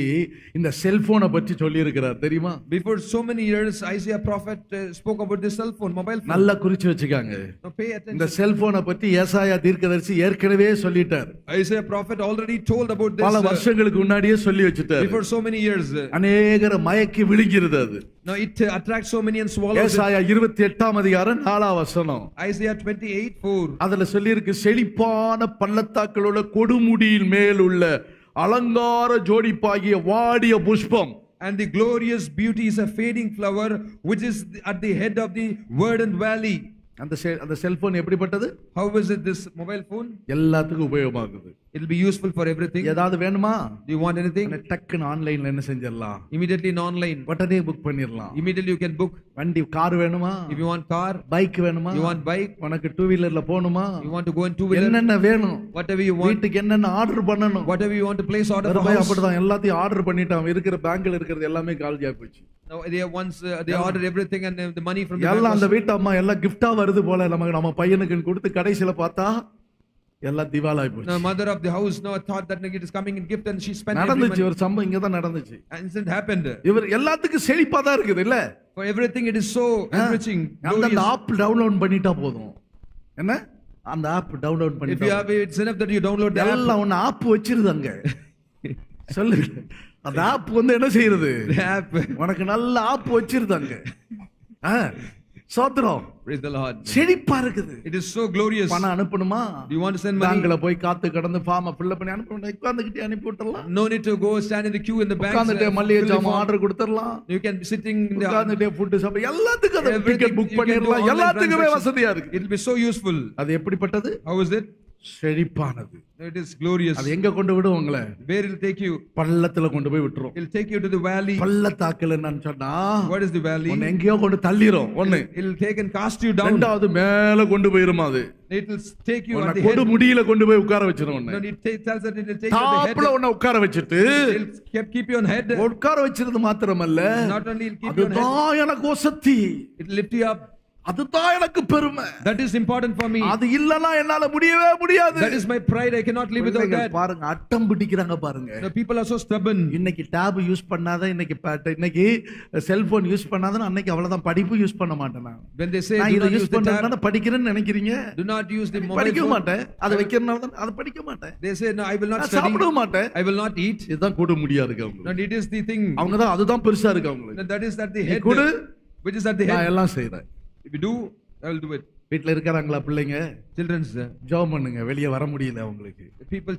இந்த செல்போனை பற்றி சொல்லி இருக்கிறார் தெரியுமா? Before so many years Isaiah prophet spoke about this cell phone, mobile phone. நல்லா குறிச்சு வச்சுக்காங்க. Now pay attention. இந்த செல்போனை பற்றி ஏசாயா தீர்க்கதரிசி ஏற்கனவே சொல்லிட்டார். Isaiah prophet already told about this பல வருஷங்களுக்கு முன்னாடியே சொல்லி வச்சிட்டார். before so many years. அநேகரை மயக்கி விழுகிறது அது. Now it attracts so many and swallows it. ஏசாயா 28ஆம் அதிகாரம் 4ஆம் வசனம். Isaiah 28:4. அதுல சொல்லி இருக்கு, செழிப்பான பள்ளத்தாக்களோட கொடுமுடியின் மேல் உள்ள அலங்கார ஜோடிப்பாகிய வாடிய புஷ்பம். And the glorious beauty is a fading flower which is at the head of the verdant valley. அந்த செல்போன் எப்படிப்பட்டது? How is it this mobile phone? எல்லாத்துக்கும் உபயோகமாகுது. It will be useful for everything. ஏதாவது வேணுமா? Do you want anything? டக்குன்னு ஆன்லைன்ல என்ன செஞ்சிடலாம்? Immediately in online. உடனே புக் பண்ணிடலாம். Immediately you can book. வண்டி, கார் வேணுமா? If you want car. Bike வேணுமா? You want bike. உனக்கு டூ வீலர்ல போணுமா? You want to go in two wheeler. என்னென்ன வேணும்? Whatever you want. வீட்டுக்கு என்னென்ன ஆர்டர் பண்ணணும்? Whatever you want to place order for போய் house. அப்படிதான் எல்லாத்தையும் ஆர்டர் பண்ணிட்டான். இருக்கிற பேங்க்ல இருக்கிறது எல்லாமே காலியா போச்சு. Now they once they ordered everything and the money from the எல்லாம் bank. அந்த வீட்டு அம்மா எல்லாம் கிஃப்டா வருது போல நம்ம பையனுக்கு கொடுத்து கடைசில பார்த்தா எல்லாம் திவாலாய் போச்சு. The mother of the house now thought that it is coming in gift and she spent every நடந்துச்சு. money. ஒரு சம்பவம் இங்க தான் நடந்துச்சு. Incident happened. இவர் எல்லாத்துக்கும் செழிப்பா தான் இருக்குது இல்ல? For everything it is so enriching. அந்த ஆப் டவுன்லோட் பண்ணிட்டா போதும். என்ன? அந்த ஆப் டவுன்லோட் If you பண்ணிட்டா have it's enough that you download the app. எல்லாம் ஒன்னு ஆப் வச்சிருதாங்க. சொல்லு. அந்த ஆப் என்ன செய்யறது? The app. உனக்கு நல்ல ஆப் வச்சிருதாங்க. சோத்ரம். Praise the Lord. செழிப்பா இருக்குது. It is so glorious. பணம் அனுப்பணுமா? Do you want to send money? பேங்க்ல போய் காத்து கடந்து ஃபார்ம் ஃபில் பண்ணி அனுப்பணும். உட்கார்ந்துகிட்டே அனுப்பி விட்டுறலாம். No need to go stand in the queue in the bank. உட்கார்ந்துட்டே மல்லிகை ஜாமான் ஆர்டர் கொடுத்துறலாம். You can be sitting in the உட்கார்ந்துட்டே ஃபுட் சாப்பிட எல்லாத்துக்கும் அந்த டிக்கெட் புக் பண்ணிரலாம். எல்லாத்துக்குமே வசதியா இருக்கு. It will be so useful. அது எப்படிப்பட்டது? How is it? செழிப்பானது. It is glorious. அது எங்க கொண்டு விடும் உங்களை? Where it will take you? பள்ளத்துல கொண்டு போய் விட்டுரும். It will take you to the valley. பள்ளத்தாக்குல என்னன்னு சொன்னா, What is the valley? உன்னை எங்கேயோ கொண்டு தள்ளிரும். ஒண்ணு. It will take and cast you down. ரெண்டாவது மேல கொண்டு போயிருமா அது. It will take you உன்னை at the head. கொடு முடியில கொண்டு போய் உட்கார வச்சிரும் உன்னை. No, it tells that it will take you at the head. டாப்ல உன்னை உட்கார வச்சிட்டு It will keep you on head. உட்கார வச்சிருது மாத்திரமல்ல, Not only it will keep you on head. அதுதான் எனக்கு வசதி. It will lift you up. அதுதான் எனக்கு பெருமை. That is important for me. அது இல்லனா என்னால முடியவே முடியாது. That is my pride. I cannot live without that. பாருங்க, அட்டம் பிடிக்கிறாங்க பாருங்க. The people are so stubborn. இன்னைக்கு டாப் யூஸ் பண்ணாத, இன்னைக்கு செல்போன் யூஸ் பண்ணாத, அன்னைக்கு அவ்வளவுதான் படிப்பு யூஸ் பண்ண மாட்டேன் நான். When they say நான் do இத not use use the tab, பண்றதுனால படிக்கிறேன்னு நினைக்கிறீங்க. do not use the mobile படிக்க phone. மாட்டேன். அதை வைக்கிறனால தான் அதை படிக்க மாட்டேன். They say no, I will not நான் study. சாப்பிட மாட்டேன். I will not eat. இதுதான் கூட முடியாது இருக்கு அவங்களுக்கு. And it is the thing. அவங்க தான் அதுதான் பெருசா இருக்கு அவங்களுக்கு. That is at the head. கூட Which is at the நான் head. எல்லாம் செய்றேன். If you do, I will do it. வீட்ல இருக்கறாங்களா பிள்ளைங்க? Children's. ஜெபம் பண்ணுங்க, வெளிய வர முடியல அவங்களுக்கு.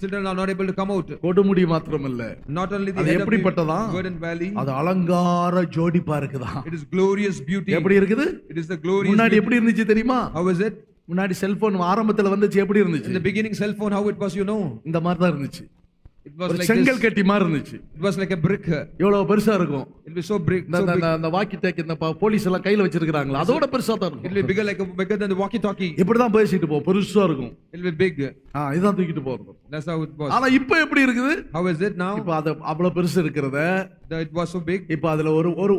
Children are not able to come out. Kodumudi மாத்திரமல்ல, Not only the அது head of எப்படிப்பட்டதா? the verdant valley. அது அலங்கார ஜோடிப்பா இருக்குதா. It is glorious beauty. எப்படி இருக்குது? It is the glorious முன்னாடி beauty. எப்படி இருந்துச்சு தெரியுமா? How is it? முன்னாடி செல்போன் ஆரம்பத்துல வந்துச்சு எப்படி In இருந்துச்சு? the beginning cell phone how it was, you know? இந்த மாதிரி தான் இருந்துச்சு. It was ஒரு like செங்கல் this. கட்டி மாதிரி இருந்துச்சு. It was like a brick. எவ்வளவு பெருசா இருக்கும். It will be so big. இந்த வாக்கி டேக் இந்த போலீஸ் எல்லாம் கையில வச்சிருக்காங்களா, அதோட பெருசா தான் It will இருக்கும். be bigger than the walkie talkie. இப்படி தான் பேசிட்டு போ, பெருசா இருக்கும். It will be big. இதான் தூக்கிட்டு போறது. That's how it was. ஆனா இப்போ எப்படி இருக்குது? How is it now? இப்போ அது அவ்வளவு பெருசு இருக்கிறத, It was so big. இப்போ அதுல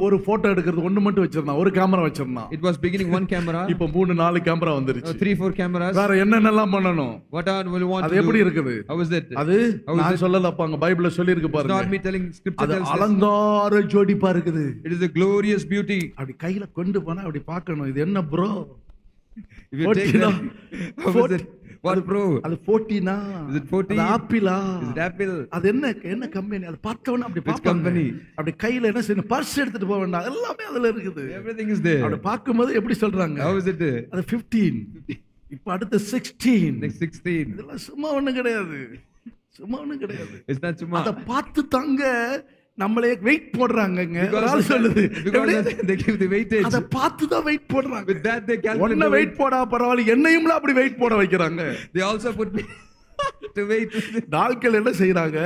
ஒரு போட்டோ எடுக்கிறது ஒண்ணு மட்டும் வச்சிருந்தான், ஒரு கேமரா வச்சிருந்தான். It was beginning one camera. இப்போ 3-4 கேமரா வந்துருச்சு. 3-4 cameras. வேற என்னென்னலாம் பண்ணணும்? What are will you want அது to எப்படி do? இருக்குது? How is it? அது நான் சொல்லலப்பா, அங்க பைபிள்ல சொல்லி இருக்கு It's not பாருங்க. me telling, scripture அது tells us. அலங்கார ஜோடிப்பா இருக்குது. It is a glorious beauty. அப்படி கையில கொண்டு போனா அப்படி பார்க்கணும், இது என்ன bro? If you take that, how is it? What bro? அது 14 Is it 14? அது ஆப்பிளா? Is it apple? அது என்ன கம்பெனி? அது பார்த்தவன அப்படி Which பாப்பாங்க. company? அப்படி கையில என்ன செய்யணும்? பர்ஸ் எடுத்துட்டு போக வேண்டாம், எல்லாமே அதுல இருக்குது. Everything is there. அப்படி பார்க்கும்போது எப்படி சொல்றாங்க? How is it? அது 15. இப்ப அடுத்து 16. Next 16. இதெல்லாம் சும்மா ஒண்ணும் கிடையாது. சும்மா ஒண்ணும் கிடையாது. It's not chuma. அத பார்த்து தாங்க நம்மளே வெயிட் போடுறாங்கங்க. Because ஒரு ஆள் சொல்லுது. they give the weightage. அத பார்த்து தான் வெயிட் போடுறாங்க. With that they calculate. ஒண்ண the வெயிட் போடா பரவாயில்லை, என்னையும்ல அப்படி வெயிட் போட வைக்கிறாங்க. They also put me to wait. நாட்கள் என்ன செய்யறாங்க?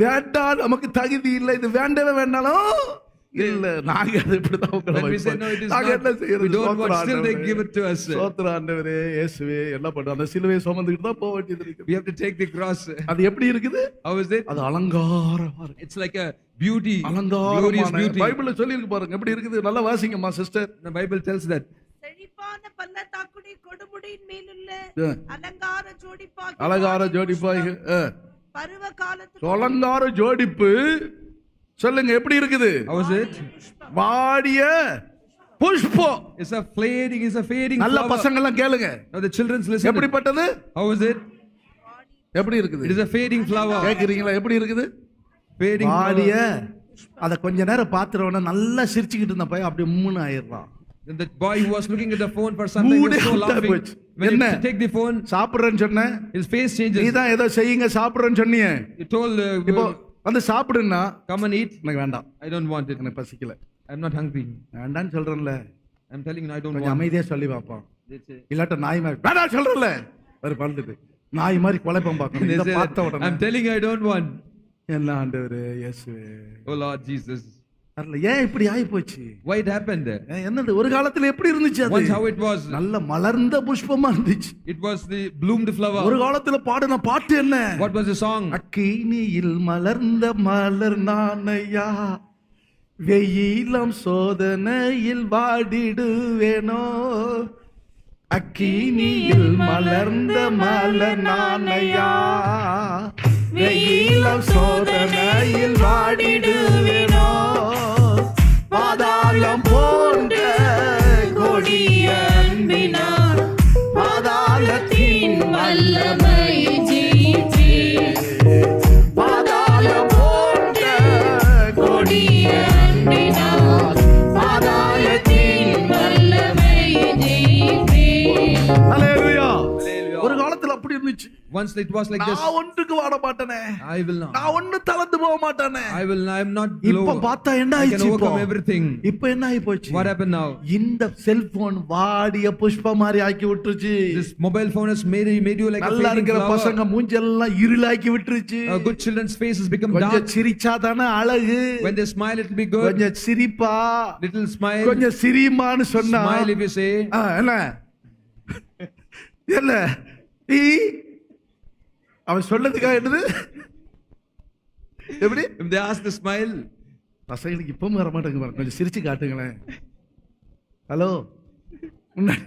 வேண்டாம், நமக்கு தகுதி இல்லை, இது வேண்டவே வேண்டாலும் இல்ல, நாங்க அது இப்படி தான் உங்களை When we say வைப்போம். no, it is நாங்க not. என்ன செய்யறது? We don't want. ஸ்தோத்திரம் Still they ஆண்டவரே. give it to us. ஸ்தோத்திரம் ஆண்டவரே, இயேசுவே, என்ன பண்றோம்? அந்த சிலுவையை சுமந்துக்கிட்டு தான் போக வேண்டியது இருக்கு. We have to take the cross. அது எப்படி இருக்குது? How is it? அது அலங்காரமா இருக்கு. It's like a beauty. Glorious அலங்காரமான beauty. பைபிள்ல சொல்லி இருக்கு பாருங்க, எப்படி இருக்குது? நல்லா வாசிங்கம்மா sister. The Bible tells that. செழிப்பான பள்ளத்தாக்குடி கொடுமுடியின் மேலுள்ள Yeah. அலங்கார ஜோடிப்பாகி அலங்கார ஜோடிப்பாய் பருவ காலத்து அலங்கார ஜோடிப்பு சொல்லுங்க எப்படி இருக்குது? How is it? வாடிய புஷ்பம். It's a fading நல்ல flower. பசங்க எல்லாம் கேளுங்க, Now the children's listen. எப்படிப்பட்டது? How is it? எப்படி இருக்குது? It is a fading flower. கேக்குறீங்களா? எப்படி இருக்குது? Fading flower. வாடிய அதை கொஞ்ச நேரம் பார்த்துறவன நல்லா சிரிச்சுக்கிட்டு இருந்த பையன் அப்படி உம்முன்னு ஆயிடுறான். Then the boy who was looking at the phone for some time Mood was so out laughing. போச்சு. When என்ன? he take the phone, சாப்பிடுறேன்னு சொன்ன, his face changes. நீதான் ஏதோ செய்யுங்க சாப்பிடுறேன்னு சொன்னியே, He told, இப்போ வந்து சாப்பிடுன்னா come and eat. எனக்கு வேண்டாம், I don't want it. எனக்கு பசிக்கல, I'm not hungry. வேண்டான்னு சொல்றேன்ல, I'm telling you, I don't கொஞ்சம் want. அமைதியா சொல்லி பார்ப்பான். They say, இல்லாட்ட நாய் மாதிரி வேண்டாம் சொல்றேன்ல வேறு பண்ணுது, நாய் மாதிரி குழப்பம் பார்க்கணும். they இதை say பார்த்த that, உடனே I'm telling you, I don't want. என்ன ஆண்டவரே இயேசுவே, Oh Lord Jesus. வரல. ஏன் இப்படி ஆகி போச்சு? Why it happened? என்னது ஒரு காலத்துல எப்படி இருந்துச்சு? அது Once how it was. நல்ல மலர்ந்த புஷ்பமா இருந்துச்சு. It was the bloomed flower. ஒரு காலத்துல பாடின பாட்டு என்ன? What was the song? அக்கினியில் மலர்ந்த மலர் நானையா, வெயிலம் சோதனையில் வாடிடுவேனோ, அக்கினியில் மலர்ந்த மலர் நானையா, வெயிலம் சோதனையில் வாடிடுவேனோ, பாதாளம் போன்ற கொடிய அன்பினார் பாதாளத்தின் வல்லமை ஜெயித்தே, பாதாளம் போன்ற கொடிய அன்பினார் பாதாளத்தின் வல்லமை ஜெயித்தே. ஹல்லேலூயா. ஒரு காலத்துல அப்படி இருந்துச்சு. Once it was like this. நான் ஒன்றுக்கு வாட மாட்டேனே, I will not. நான் ஒண்ணு தளர்ந்து போக மாட்டேனே. I'm not இப்ப low. பார்த்தா என்ன I can ஆயிடுச்சு? overcome everything. இப்ப என்ன ஆகி போச்சு? What happened now? இந்த செல்போன் வாடிய புஷ்பம் மாதிரி ஆக்கி விட்டுருச்சு. This mobile phone has made you like a நல்லா fading இருக்கிற flower. பசங்க மூஞ்செல்லாம் இருளாக்கி விட்டுருச்சு. Good children's faces become கொஞ்சம் dark. சிரிச்சா தானே அழகு. When they smile, it will be good. கொஞ்சம் சிரிப்பா, Little smile. கொஞ்சம் சிரிமான்னு சொன்னா Smile if you say. என்ன என்ன ஈ அவன் சொன்னதுக்காக என்னது எப்படி? If they ask to smile, பசங்களுக்கு இப்பவும் வர மாட்டேங்க பாருங்க, கொஞ்சம் சிரிச்சு காட்டுங்களேன். ஹலோ முன்னாடி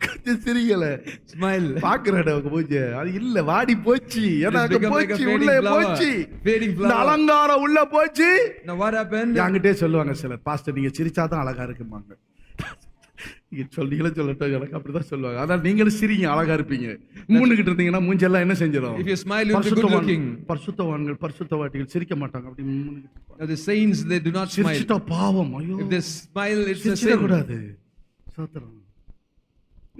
கொஞ்சம் சிரிக்கல, smile. பாக்குறேன் அவங்க மூஞ்ச, அது இல்ல வாடி போச்சு, ஏன்னா It has become like a போச்சு, fading உள்ள flower. போச்சு, Fading இந்த flower. அலங்காரம் உள்ள போச்சு. Now what happened? என்கிட்டே சொல்லுவாங்க சிலர், பாஸ்டர் நீங்க சிரிச்சாதான் அழகா இருக்குமாங்க. நீங்க சொன்னீங்களே சொல்லட்டும், எனக்கு அப்படிதான் சொல்லுவாங்க. அதான் நீங்களும் சிரிங்க, அழகா இருப்பீங்க. மூணுகிட்டு இருந்தீங்கன்னா மூஞ்செல்லாம் என்ன செஞ்சிடும்? If you smile, you'll be good looking. பரிசுத்தவான்கள் பரிசுத்தவாட்டிகள் சிரிக்க மாட்டாங்க, அப்படி மூணுகிட்டு. Now the saints, they do not smile. சிரிச்சிட்டா பாவம், ஐயோ If they smile, it's a சிரிச்சிட sin. கூடாது. சோத்திரம்.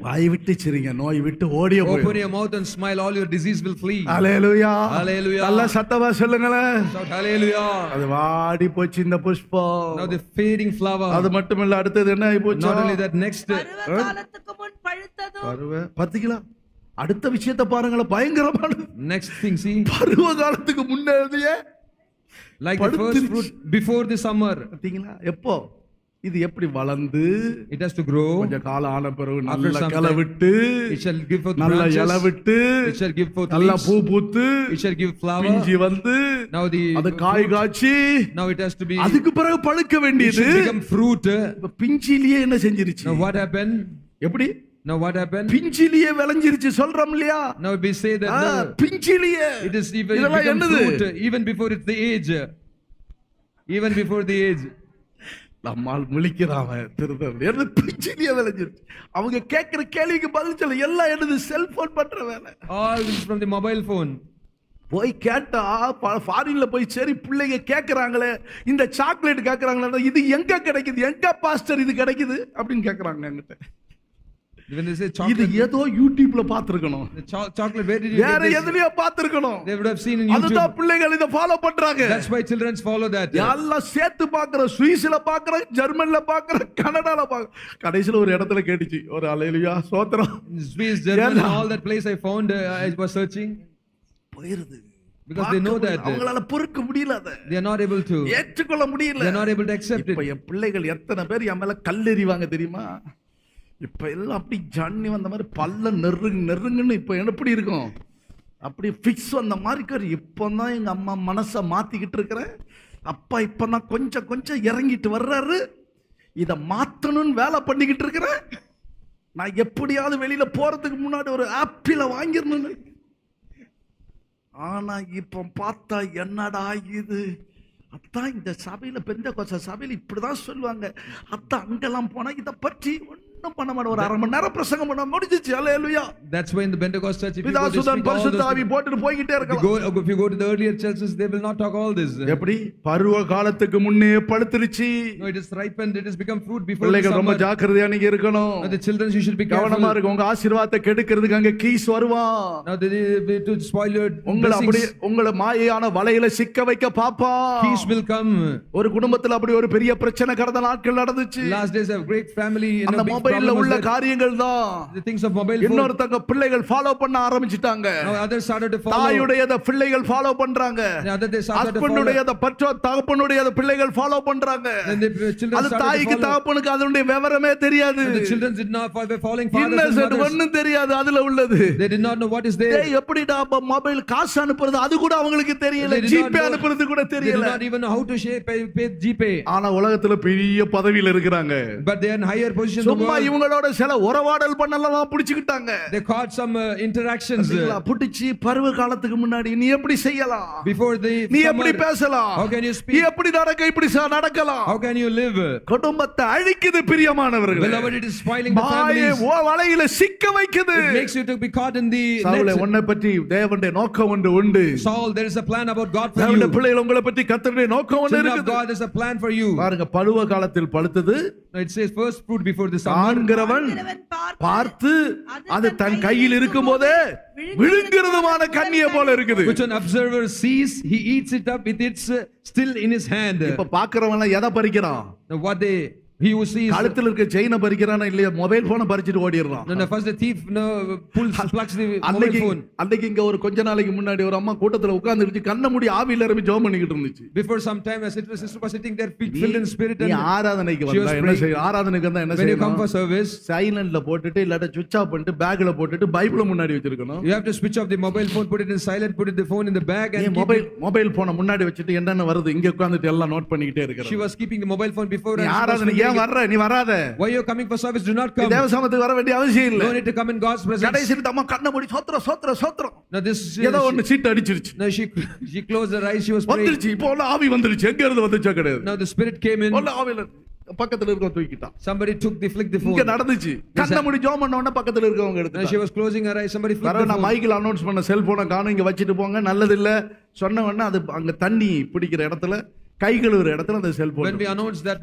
வாய் விட்டு சிரிங்க, நோய் விட்டு ஓடிய Open போய். your mouth and smile, all your disease will flee. Hallelujah. Hallelujah. நல்ல சத்தமா சொல்லுங்களேன். Shout hallelujah. அது வாடி போச்சு இந்த புஷ்பம். Now the fading flower. அது மட்டுமில்ல, அடுத்தது என்ன ஆகி போச்சு? Not only that, next பருவ காலத்துக்கு முன் பழுத்ததும் பருவ பாத்தீங்களா? அடுத்த விஷயத்தை பாருங்களேன், பயங்கரமானது. next thing, see, பருவ காலத்துக்கு முன்னேறிய like the first fruit before the summer, பாத்தீங்களா? எப்போ இது எப்படி வளர்ந்து it has to grow. கொஞ்சம் காலம் ஆன பிறகு After நல்ல some களை time, விட்டு, It shall give forth நல்ல இலை branches. விட்டு, It shall give forth நல்ல leaves. பூ பூத்து, It shall give flower. பிஞ்சி வந்து, Now the அது காய் காய்ச்சி, now it has to be. அதுக்கு பிறகு பழுக்க It வேண்டியது. should become fruit. இப்ப பிஞ்சிலேயே என்ன செஞ்சிருச்சு? Now what happened? எப்படி? Now what happened? பிஞ்சிலேயே விளைஞ்சிருச்சு சொல்றோம் இல்லையா? Now we say that பிஞ்சிலேயே it is even இதெல்லாம் become என்னது? fruit even before it's the age. Even before the age. நம்மால் முழிக்கிறான் திருத்தம், என்னது பிஞ்சிலேயே விளைஞ்சிருச்சு. அவங்க கேட்கிற கேள்விக்கு பதில் சொல்ல எல்லாம் என்னது? செல்போன் பண்ற வேலை. All this from the mobile phone. போய் கேட்டா ஃபாரின்ல போய் சரி பிள்ளைங்க கேட்கறாங்களே, இந்த சாக்லேட் கேட்கறாங்களே, இது எங்க கிடைக்குது, எங்க பாஸ்டர் இது கிடைக்குது அப்படின்னு கேட்கறாங்க என்கிட்ட. When they say இது chocolate, ஏதோ யூடியூப்ல பாத்துருக்கணும், the chocolate, where did you வேற get this? எதுலயோ பாத்துருக்கணும். They would have seen in அதுதான் YouTube. பிள்ளைகள் இத ஃபாலோ பண்றாங்க. That's why children follow that. எல்லாம் சேர்த்து பாக்குற, சுவிஸ்ல பாக்குற, ஜெர்மன்ல பாக்குற, கனடால பாக்குற. கடைசில ஒரு இடத்துல கேட்டுச்சு, ஒரு அல்லேலூயா ஸ்தோத்திரம். In Swiss, German, all that place I found, I was searching. போயிருது. Because they know that அவங்களால பொறுக்க முடியல, அத they are not able to. ஏற்றுக்கொள்ள முடியல. They are not able to accept இப்ப it. என் பிள்ளைகள் எத்தனை பேர் என் மேல கல்லெறிவாங்க தெரியுமா? இப்ப எல்லாம் அப்படி ஜன்னி வந்த மாதிரி பல்ல நெருங்குன்னு இப்ப எப்படி இருக்கும், அப்படி பிக்ஸ் வந்த மாதிரி இருக்காரு. இப்பதான் எங்க அம்மா மனசை மாத்திக்கிட்டு இருக்கிறேன். அப்பா இப்பதான் கொஞ்சம் கொஞ்சம் இறங்கிட்டு வர்றாரு. இத மாத்தணும்னு வேலை பண்ணிக்கிட்டு இருக்கிறேன். நான் எப்படியாவது வெளியில போறதுக்கு முன்னாடி ஒரு ஆப்பிள வாங்கிடணும்னு. ஆனா இப்ப பார்த்தா என்னடா இது, அதான் இந்த சபையில பெந்தெகோஸ்தே சபையில இப்படிதான் சொல்லுவாங்க. அதான் அங்கெல்லாம் போனா இத பற்றி ஒன்னும் ஒண்ணும் பண்ண மாட்டோம். ஒரு அரை மணி நேரம் பிரசங்கம் பண்ண முடிஞ்சிச்சு. அல்லேலூயா. That's why in the Pentecost church, if you பிதா go to Sudan speak all பரிசுத்த those, ஆவி போட்டுட்டு போய்கிட்டே if இருக்கலாம். you go to the earlier churches, they will not talk all this. எப்படி பருவ காலத்துக்கு முன்னே பழுத்துருச்சு. No, it is ripened, it has become fruit before the பிள்ளைகள் ரொம்ப summer. ஜாக்கிரதையா நீங்க இருக்கணும். Now the children, you should be கவனமா careful. இருக்கு. உங்க ஆசீர்வாதத்தை கெடுக்கிறதுக்கு அங்க கீஸ் வருவான். Now they to spoil your உங்களை அப்படி blessings. உங்களை மாயையான வலையில சிக்க வைக்க பாப்பான். Keys will come. ஒரு குடும்பத்துல அப்படி ஒரு பெரிய பிரச்சனை கடந்த நாட்கள் நடந்துச்சு. Last days have great family, அந்த big மொபைல்ல problem was உள்ள that காரியங்கள் தான் the things of mobile phone. இன்னொருத்தங்க பிள்ளைகள் ஃபாலோ பண்ண ஆரம்பிச்சிட்டாங்க. Now others started to follow. தாயுடையத பிள்ளைகள் ஃபாலோ பண்றாங்க. The other they started to follow. ஹஸ்பண்டுடையத பெற்றோர் தகப்பனுடையத பிள்ளைகள் ஃபாலோ பண்றாங்க. Then the children அது started to தாய்க்கு follow. தகப்பனுக்கு அதனுடைய விவரமே தெரியாது. And the children did not follow following fathers and Innocent mothers. ஒண்ணும் தெரியாது அதுல உள்ளது. They did not know what is there. டேய் எப்படிடா அப்ப மொபைல் காசு அனுப்புறது அது கூட அவங்களுக்கு தெரியல. They did not GPay know- அனுப்புறது கூட They did தெரியல. not even know how to pay GPay. ஆனா உலகத்துல பெரிய பதவியில இருக்கிறாங்க. But they are in higher position in the சும்மா world. இவங்களோட சில உறவாடல் பண்ணலாம் புடிச்சுக்கிட்டாங்க. They caught some interactions புடிச்சு பருவ காலத்துக்கு முன்னாடி நீ எப்படி செய்யலாம், before the நீ summer. எப்படி பேசலாம், How can you நீ speak? எப்படி நடக்க இப்படி நடக்கலாம். How can you live? குடும்பத்தை அழிக்குது பிரியமானவர்களே. Beloved, it is spoiling the மாயை families. வலையில சிக்க வைக்குது. It makes you to be caught in the சவுலே net. உன்னை பற்றி தேவனுடைய நோக்கம் ஒன்று உண்டு. Saul, there is a plan about God for தேவனுடைய you. பிள்ளைகள் உங்களை பற்றி கர்த்தருடைய நோக்கம் ஒன்று Children of இருக்குது. God, there is a plan for you. பாருங்க பழுவ காலத்தில் பழுத்தது Now it says first fruit before the summer. காண்கிறவன் பார்த்து அது தன் கையில் இருக்கும் போதே விழுங்குறதுமான கண்ணியை போல இருக்குது. Which an observer sees, he eats it up with its still in his hand. இப்ப பாக்குறவன் எதை பறிக்கிறான்? Now what he who sees. கழுத்துல இருக்க செயினை பறிக்கிறானா இல்லையா, மொபைல் போனை பறிச்சிட்டு ஓடிடுறான். No, first the thief plucks the mobile அன்னைக்கு phone. அன்னைக்கு இங்க ஒரு கொஞ்ச நாளைக்கு முன்னாடி ஒரு அம்மா கூட்டத்துல உட்கார்ந்துட்டு கண்ண மூடி ஆவியில இருந்து ஜெபம் பண்ணிக்கிட்டு இருந்துச்சு. Before some time, a sister was sitting there filled in spirit. நீ And ஆராதனைக்கு she was வந்தா என்ன praying. செய்ய, ஆராதனைக்கு வந்தா என்ன when you come for செய்யணும்? service, சைலண்ட்ல போட்டுட்டு இல்லாட்ட சுவிட்ச் ஆஃப் பண்ணிட்டு பேக்ல போட்டுட்டு பைபிள முன்னாடி வச்சிருக்கணும். you have to switch off the mobile phone, put it in silent, put the phone in the bag, நீ and keep மொபைல் போனை முன்னாடி வச்சுட்டு என்னென்ன வருது இங்க உட்கார்ந்துட்டு எல்லாம் நோட் பண்ணிக்கிட்டே she இருக்கிற. was keeping the mobile phone before. நீ And she was ஆராதனைக்கு ஏன் thinking, வர்ற? நீ வராத. why you are coming for service? Do not நீ come. தேவசமத்துக்கு வர வேண்டிய அவசியம் இல்ல. No need to come in God's presence. கடைசில அம்மா கண்ண மூடி சோத்ர சோத்ர சோத்ரம். Now this ஏதோ ஒன்னு சீட் அடிச்சிருச்சு. no, she closed her eyes, she was praying. வந்துருச்சு. இப்போ ஒண்ணு ஆவி வந்துருச்சு. எங்க இருந்து வந்துச்சா கிடையாது. Now the spirit came in. ஒண்ணு ஆவில பக்கத்துல இருக்க தூக்கிட்டான். Somebody flicked the இங்க phone. நடந்துச்சு. கண்ண மூடி ஜெபம் பண்ண உடனே பக்கத்துல இருக்கவங்க Now எடுத்துட்டாங்க. she was closing her eyes, somebody flicked the நான் phone. மைக்கில் அனௌன்ஸ் பண்ண செல்போனை காணும் இங்க வச்சுட்டு போங்க நல்லது இல்ல சொன்ன உடனே அது அங்க தண்ணி பிடிக்கிற இடத்துல கை கழுவுற இடத்துல அந்த When cellphone. we announced that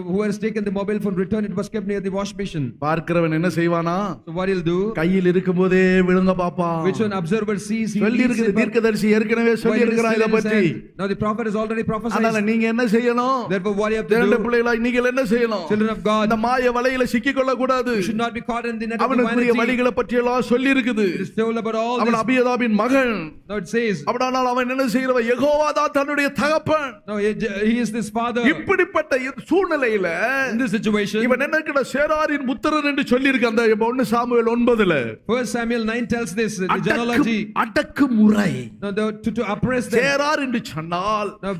who has taken the mobile phone return, it was kept near the wash basin. பார்க்கிறவன் என்ன செய்வானா? So what he'll do? கையில் இருக்கும்போதே விழுங்க பாப்பான். Which one observer sees, he சொல்லி eats இருக்குது. it up தீர்க்கதரிசி ஏற்கனவே while சொல்லி it is இருக்கிறான் still இத in his பற்றி. hand. Now the prophet has already அதனால prophesied. நீங்க என்ன செய்யணும்? Therefore what you have to தேவனுடைய do, பிள்ளைகளா நீங்கள் என்ன செய்யணும்? children of God, இந்த மாய வலையில சிக்கிக் கொள்ள கூடாது. you should not be caught in the net of அவனுக்குரிய vanity. வழிகளை பற்றி எல்லாம் சொல்லி இருக்குது. It is told about all அவன் this. அபியதாபின் மகன். Now it says, அப்படினால் அவன் என்ன செய்கிறவன்? யெகோவா தான் தன்னுடைய தகப்பன். no, he is this father. இப்படிப்பட்ட சூழ்நிலையில In this situation, இவன் என்ன இருக்கிற சேராரின் புத்திரன் என்று சொல்லி இருக்க அந்த 1 Samuel 9ல 1 Samuel 9 tells this, the genealogy. அடக்குமுறை. Now to oppress them. சேரார் என்று சொன்னால் Now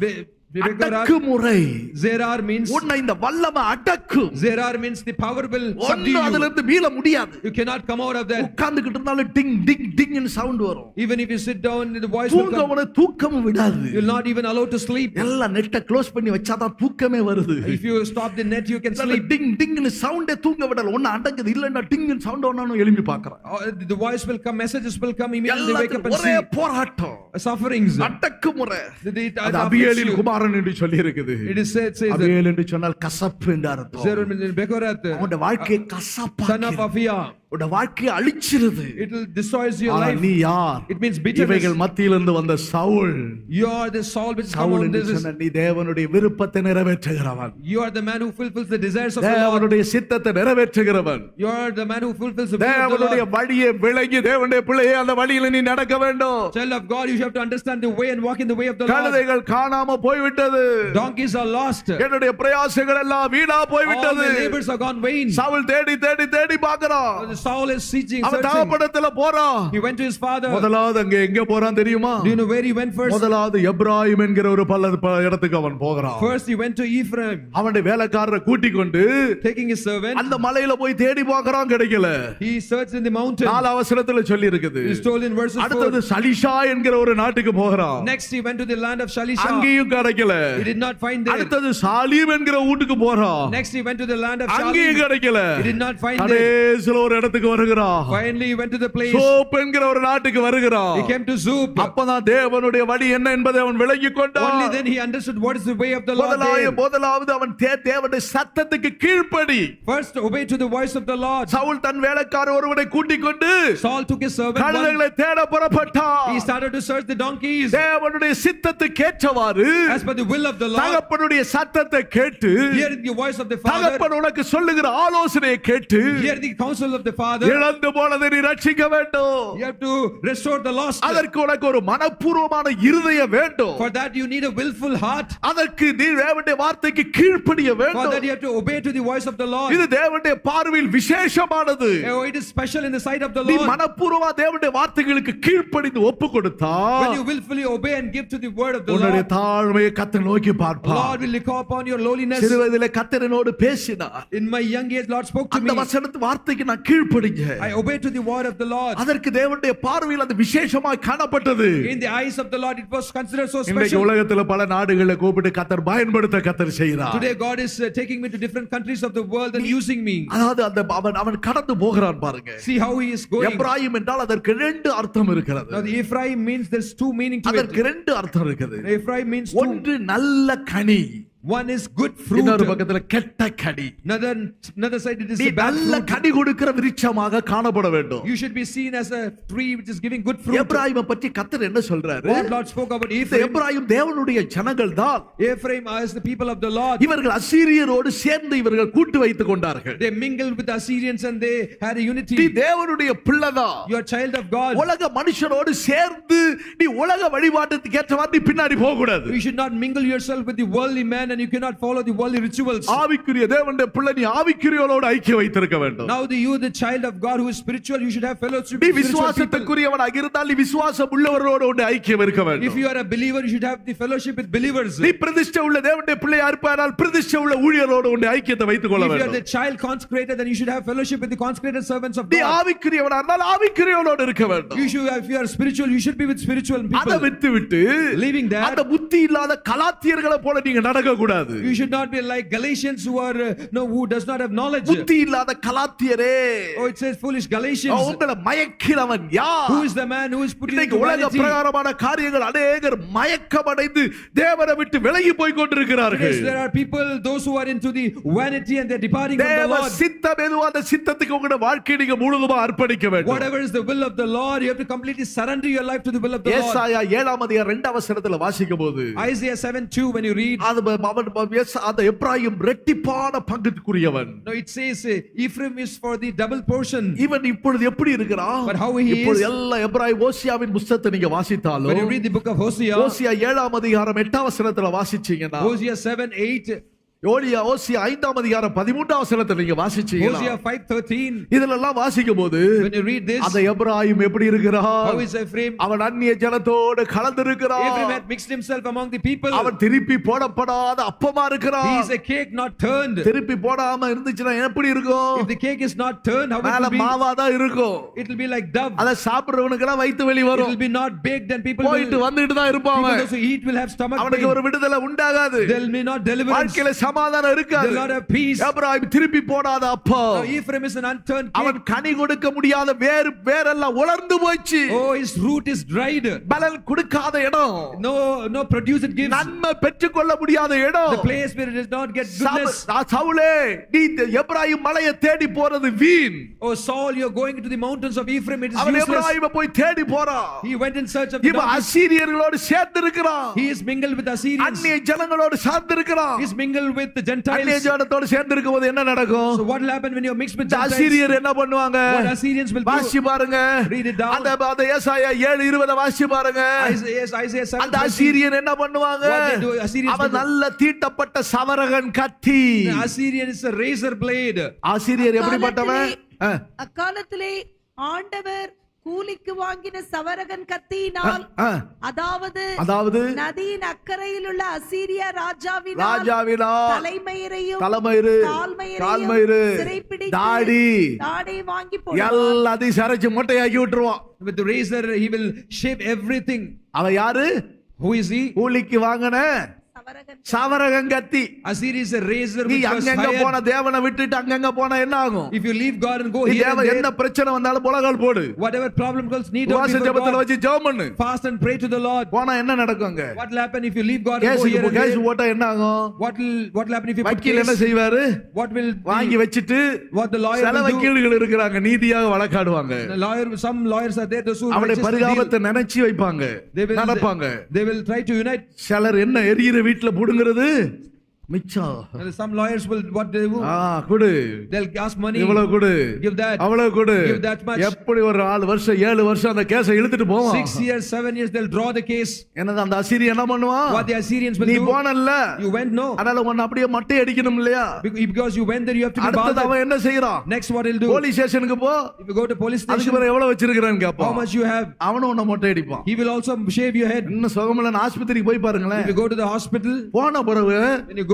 அடக்குமுறை. Zerar means, உன்னை இந்த வல்லமை அடக்கும். Zerar means the power will subdue ஒன்னு அதுல you. இருந்து மீள முடியாது. You cannot come out of that. உட்கார்ந்துகிட்டு இருந்தாலும் டிங் டிங் டிங் ன்னு சவுண்ட் வரும். Even if you sit down, the voice will come. தூங்கவன தூக்கம் விடாது. You'll not even allow to sleep. எல்லாம் நெட்ட க்ளோஸ் பண்ணி வச்சாதான் தூக்கமே வருது. If you stop the net, you can sleep. டிங் டிங் ன்னு சவுண்டே தூங்க விடல. ஒன்னு அடங்குது இல்லன்னா டிங் ன்னு சவுண்ட் ஒண்ணானு எழும்பி பார்க்கறேன். The voice will come, messages will come, immediately wake up and ஒரே see. போராட்டம். Sufferings. அடக்குமுறை. The அது அபியேலின் குமாரன் என்று சொல்லி இருக்குது. It is says that Abiel என்று சொன்னால் கசப்பு என்று அர்த்தம். Zerar means Bekorath, அவனுடைய வாழ்க்கையை son of கசப்பாக்குது. Afia. உன்னுடைய வாழ்க்கையை அழிச்சிருது. It will destroy your ஆனா life. நீ யார்? It means bitterness. இவைகள் மத்தியிலிருந்து வந்த Saul. You are the Saul which come Saul out. என்று This is, சொன்ன நீ தேவனுடைய விருப்பத்தை நிறைவேற்றுகிறவன். you are the man who fulfills the desires of the Lord. தேவனுடைய சித்தத்தை நிறைவேற்றுகிறவன். You are the man who fulfills the will of the தேவனுடைய Lord. வழியை விளங்கி தேவனுடைய பிள்ளையே அந்த வழியில நீ நடக்க வேண்டும். Child of God, you have to understand the way and walk in the way of the Lord. கழுதைகள் காணாம போய்விட்டது. Donkeys are lost. என்னுடைய பிரயாசங்கள் எல்லாம் வீணா All போய்விட்டது. the labors are gone vain. Saul தேடி தேடி தேடி பார்க்கறான். Saul is searching. அவன் தகப்பனிடத்துல போறான். He went to his father. முதலாவது அங்க எங்க போறான் தெரியுமா? Do you know where he went first? முதலாவது எப்ராயிம் என்கிற ஒரு இடத்துக்கு அவன் போகிறான். First he went to Ephraim. அவனுடைய வேலைக்காரரை கூட்டிக் கொண்டு Taking his servant. அந்த மலையில போய் தேடி பார்க்கறான், கிடைக்கல. He searched in the mountain. 4 வசனத்துல சொல்லி இருக்குது. It is told in verses 4. அடுத்தது சலிஷா என்கிற ஒரு நாட்டுக்கு போகிறான். Next he went to the land of Shalisha. அங்கேயும் கிடைக்கல. He did not find there. அடுத்தது சாலீம் என்கிற ஊருக்கு போறான். Next he went to the land of அங்கேயும் Shalim. கிடைக்கல. He did not find there. கடைசில ஒரு இடத்துக்கு வருகிறான். Finally he went to the place. Soap என்கிற ஒரு நாட்டுக்கு வருகிறான். He came to Zoop. அப்பதான் தேவனுடைய வழி என்ன என்பதை அவன் விளங்கிக் கொண்டான். Only then he understood what is the way of the Lord. முதலாவது அவன் தேவனுடைய சத்தத்துக்கு கீழ்ப்படி. First obey to the voice of the Lord. Saul தன் வேலைக்கார ஒருவனை கூட்டிக் கொண்டு Saul took his servant. கழுதைகளை தேட புறப்பட்டான். He started to search the donkeys. தேவனுடைய சித்தத்துக்கு ஏற்றவாறு As per the will of the Lord. தகப்பனுடைய சத்தத்தை கேட்டு, Hearing the voice of the Father. தகப்பன் உனக்கு சொல்லுகிற ஆலோசனையை கேட்டு, Hear the counsel of the Father. இழந்து போனதை நீ ரட்சிக்க வேண்டும். You have to restore the lost. அதற்கு உனக்கு ஒரு மனப்பூர்வமான இருதயம் வேண்டும். For that you need a willful heart. அதற்கு நீ தேவனுடைய வார்த்தைக்கு கீழ்ப்படிய For that வேண்டும். you have to obey to the voice of the Lord. இது தேவனுடைய பார்வையில் விசேஷமானது. Oh, it is special in the sight of the நீ Lord. மனப்பூர்வமா தேவனுடைய வார்த்தைகளுக்கு கீழ்ப்படிந்து ஒப்பு கொடுத்தா, When you willfully obey and give to the word of the உன்னுடைய Lord, தாழ்மையை கர்த்தர் நோக்கி the பார்ப்பார். Lord will look upon your lowliness. சிறுவயதிலே கர்த்தரினோடு பேசினார். In my young age, Lord spoke to அந்த me. வசனத்து வார்த்தைக்கு நான் கீழ்ப்படிங்க. I obeyed to the word of the Lord. அதற்கு தேவனுடைய பார்வையில் அது விசேஷமாய் காணப்பட்டது. In the eyes of the Lord, it was considered so இன்றைக்கு special. உலகத்துல பல நாடுகளை கூப்பிட்டு கர்த்தர் பயன்படுத்த கர்த்தர் செய்கிறார். Today, God is taking me to different countries of the world and using me. அதாவது அந்த அவன் கடந்து போகிறான் பாருங்க. See how he is going. Ephraim என்றால் அதற்கு 2 அர்த்தம் இருக்கிறது. Now, the Ephraim means there's 2 meaning to அதற்கு it. 2 அர்த்தம் இருக்குது. Ephraim means 2. ஒன்று நல்ல கனி, One is good fruit. இன்னொரு பக்கத்துல கெட்ட கனி. Another side it is நீ a bad நல்ல fruit. கனி கொடுக்கிற விருட்சமாக காணப்பட வேண்டும். You should be seen as a tree which is giving good fruit. எப்ராயிமை பற்றி கர்த்தர் என்ன சொல்றாரு? What Lord spoke about இந்த Ephraim. எப்ராயிம் தேவனுடைய ஜனங்கள் தான். Ephraim is the people of the Lord. இவர்கள் அசீரியரோடு சேர்ந்து இவர்கள் கூட்டு வைத்துக் கொண்டார்கள். They mingled with the Assyrians and they had a நீ unity. தேவனுடைய பிள்ளைதான். You are a child of God. உலக மனுஷரோடு சேர்ந்து நீ உலக வழிபாட்டுக்கு ஏற்ற மாதிரி பின்னாடி போக கூடாது. You should not mingle yourself with the worldly man and you cannot follow the worldly rituals. ஆவிக்குரிய தேவனுடைய பிள்ளை நீ ஆவிக்குரியவளோடு ஐக்கியம் வைத்திருக்க வேண்டும். Now you the child of God who is spiritual, you should have fellowship நீ with spiritual people. விசுவாசத்துக்குரியவனாக இருந்தால் நீ விசுவாசம் உள்ளவரோடு ஐக்கியம் இருக்க If வேண்டும். you are a believer, you should have the fellowship with believers. நீ பிரதிஷ்டை உள்ள தேவனுடைய பிள்ளையா இருப்பானால் பிரதிஷ்டை உள்ள ஊழியரோடு உன்னை ஐக்கியத்தை வைத்துக் கொள்ள If you are the வேண்டும். child consecrated, then you should have fellowship with the consecrated servants of நீ God. ஆவிக்குரியவனா இருந்தால் ஆவிக்குரியவனோடு இருக்க வேண்டும். You should, if you are spiritual, you should be with spiritual அதை people. விட்டு விட்டு Leaving that, அந்த புத்தி இல்லாத கலாத்தியர்களை போல நீங்க நடக்க கூடாது. you should not be like Galatians who are who does not have knowledge. புத்தி இல்லாத கலாத்தியரே, Oh, it says foolish Galatians. உங்களை மயக்கிறவன் யார்? Who is the man who is putting இன்னைக்கு into உலக vanity? பிரகாரமான காரியங்கள் அநேகர் மயக்கமடைந்து தேவனை விட்டு விலகி போய் Yes, கொண்டிருக்கிறார்கள். there are people, those who are into the vanity and they're departing from the தேவ Lord. சித்தம் எதுவோ அந்த சித்தத்துக்கு உங்களுடைய வாழ்க்கையை நீங்க முழுதுமா அர்ப்பணிக்க வேண்டும். Whatever is the will of the Lord, you have to completely surrender your life to the will of the Lord. ஏசாயா 7 அதிகாரம் 2 வசனத்துல வாசிக்கும்போது Isaiah 7:2, when you read, அந்த எப்ராயிம் இரட்டிப்பான பங்குக்குரியவன். no, it says Ephraim is for the double portion. இவன் இப்பொழுது எப்படி இருக்கிறான்? But how he இப்பொழுது is, எல்லா எப்ராயிம் ஓசியாவின் புத்தகத்தை நீங்க வாசித்தாலும், when you read the book of Hosea, ஓசியா 7 அதிகாரம் 8 வசனத்துல வாசிச்சீங்கன்னா, Hosea 7:8, ஓசியா 5 அதிகாரம் 13 வசனத்துல நீங்க வாசிச்சீங்கன்னா, Hosea 5:13, இதெல்லாம் வாசிக்கும்போது when you read this, அந்த எப்ராயிம் எப்படி இருக்கிறான்? how is Ephraim? அவன் அந்நிய ஜனத்தோடு கலந்திருக்கிறான். Ephraim had mixed himself among the people. அவன் திருப்பி போடப்படாத அப்பமா He இருக்கிறான். is a cake not turned. திருப்பி போடாம இருந்துச்சுன்னா எப்படி இருக்கும்? If the cake is not turned, how it மேல will be? மாவாதான் இருக்கும். It will be like dove. அத சாப்பிடுறவனுக்கு எல்லாம் வயித்து வெளி It வரும். will be not baked and people போயிட்டு will, வந்துட்டு தான் இருப்பான் people அவன். those who eat will have stomach அவனுக்கு pain. ஒரு விடுதலை உண்டாகாது. There will be not deliverance. வாழ்க்கையில சமாதானம் There இருக்காது. will not have peace. Ephraim திருப்பி போடாத அப்பா. Now, Ephraim is an unturned அவன் cake. கனி கொடுக்க முடியாத வேரெல்லாம் உலர்ந்து போச்சு. Oh, his root is dried. பலன் கொடுக்காத இடம். No produce it gives. நன்மை பெற்றுக்கொள்ள முடியாத இடம். The place where it does not get goodness. சவுலே, நீ எப்ராயிம் மலையை தேடி போறது வீண். Oh, Saul, you're going into the mountains of Ephraim. It is அவன் useless. எப்ராயிமை போய் தேடி போறான். He went in search of the இவன் donkeys. அசீரியர்களோடு சேர்ந்து இருக்கிறான். He is mingled with Assyrians. அந்நிய ஜனங்களோடு சேர்ந்து இருக்கிறான். He is mingled with the அந்நிய Gentiles. ஜனத்தோடு சேர்ந்து இருக்கும்போது என்ன நடக்கும்? So what will happen when you're mixed with இந்த Gentiles? அசீரியர் என்ன பண்ணுவாங்க? What Assyrians will வாசி do? பாருங்க. Read it down. அந்த ஏசாயா 7:20 வாசி பாருங்க. Isaiah 7. அந்த அசீரியன் என்ன பண்ணுவாங்க? What they do, Assyrians அவன் will do. நல்ல தீட்டப்பட்ட சவரகன் கத்தி. The Assyrian is a razor blade. அசீரியர் எப்படிப்பட்டவன்? ஆ, அக்காலத்திலே ஆண்டவர் கூலிக்கு வாங்கின சவரகன் கத்தியினால் ஆ. அதாவது நதியின் அக்கறையில் உள்ள அசீரியா ராஜாவினால் ராஜாவினால் தலைமயிரையும் தலைமயிறு, கால்மயிறு, தாடி வாங்கி எல்லாத்தையும் சரைச்சு மொட்டையாக்கி விட்டுருவான். With the razor, he will shave everything. அவன் யாரு? Who is he? கூலிக்கு வாங்கின சவரகன் கத்தி. Assyria is a razor நீ which was அங்கங்க போன hired. தேவனை விட்டுட்டு அங்கங்க போனா என்ன ஆகும்? If you leave God and go நீ here and தேவன் என்ன there, பிரச்சனை வந்தாலும் முழங்கால் போடு. whatever problem comes, need உபவாச of ஜெபத்துல God, வச்சு ஜெபம் பண்ணு. fast and pray to the Lord. போனா என்ன நடக்கும் அங்க? What will happen if you leave God and go கேஸுக்கு here and கேஸ் there? போட்டா என்ன ஆகும்? What will happen if you put வக்கீல் என்ன case? செய்வாரு? What will வாங்கி வச்சிட்டு what the lawyer சில will do? வக்கீல்கள் இருக்கிறாங்க நீதியாக வழக்காடுவாங்க. The lawyer, some lawyers are there, those who அவனை righteously deal. பரிதாபத்தை நினைச்சு வைப்பாங்க, நடப்பாங்க. They will try to unite. சிலர் என்ன எரியிற வீட்டுல புடுங்கிறது மிச்சம். And some lawyers will what they do? குடு, They'll ask money. இவ்வளவு குடு, Give that. அவ்வளவு குடு. Give that much. எப்படி ஒரு 4 வருஷம் 7 வருஷம் அந்த கேஸை இழுத்துட்டு போவான். 6 years, 7 years, they'll draw the case. என்னது அந்த அசீரியன் என்ன பண்ணுவான்? What the Assyrians will நீ do? போனல்ல, You went, no. அதனால உன்னை அப்படியே மட்டை அடிக்கணும் இல்லையா? Because you went there, you have to be அடுத்தது bothered. அவன் என்ன செய்யறான்? Next, what he'll do? Police ஸ்டேஷனுக்கு போ, If you go to police அதுக்கு station, பிறகு எவ்வளவு வச்சிருக்கிறான்னு how கேட்பான். much you have? அவனும் உன்னை மொட்டை அடிப்பான். He will also shave your head. இன்னும் சுகமில்லைன்னு ஆஸ்பத்திரிக்கு போய் If பாருங்களேன். you go to the hospital, போன பிறகு when you go,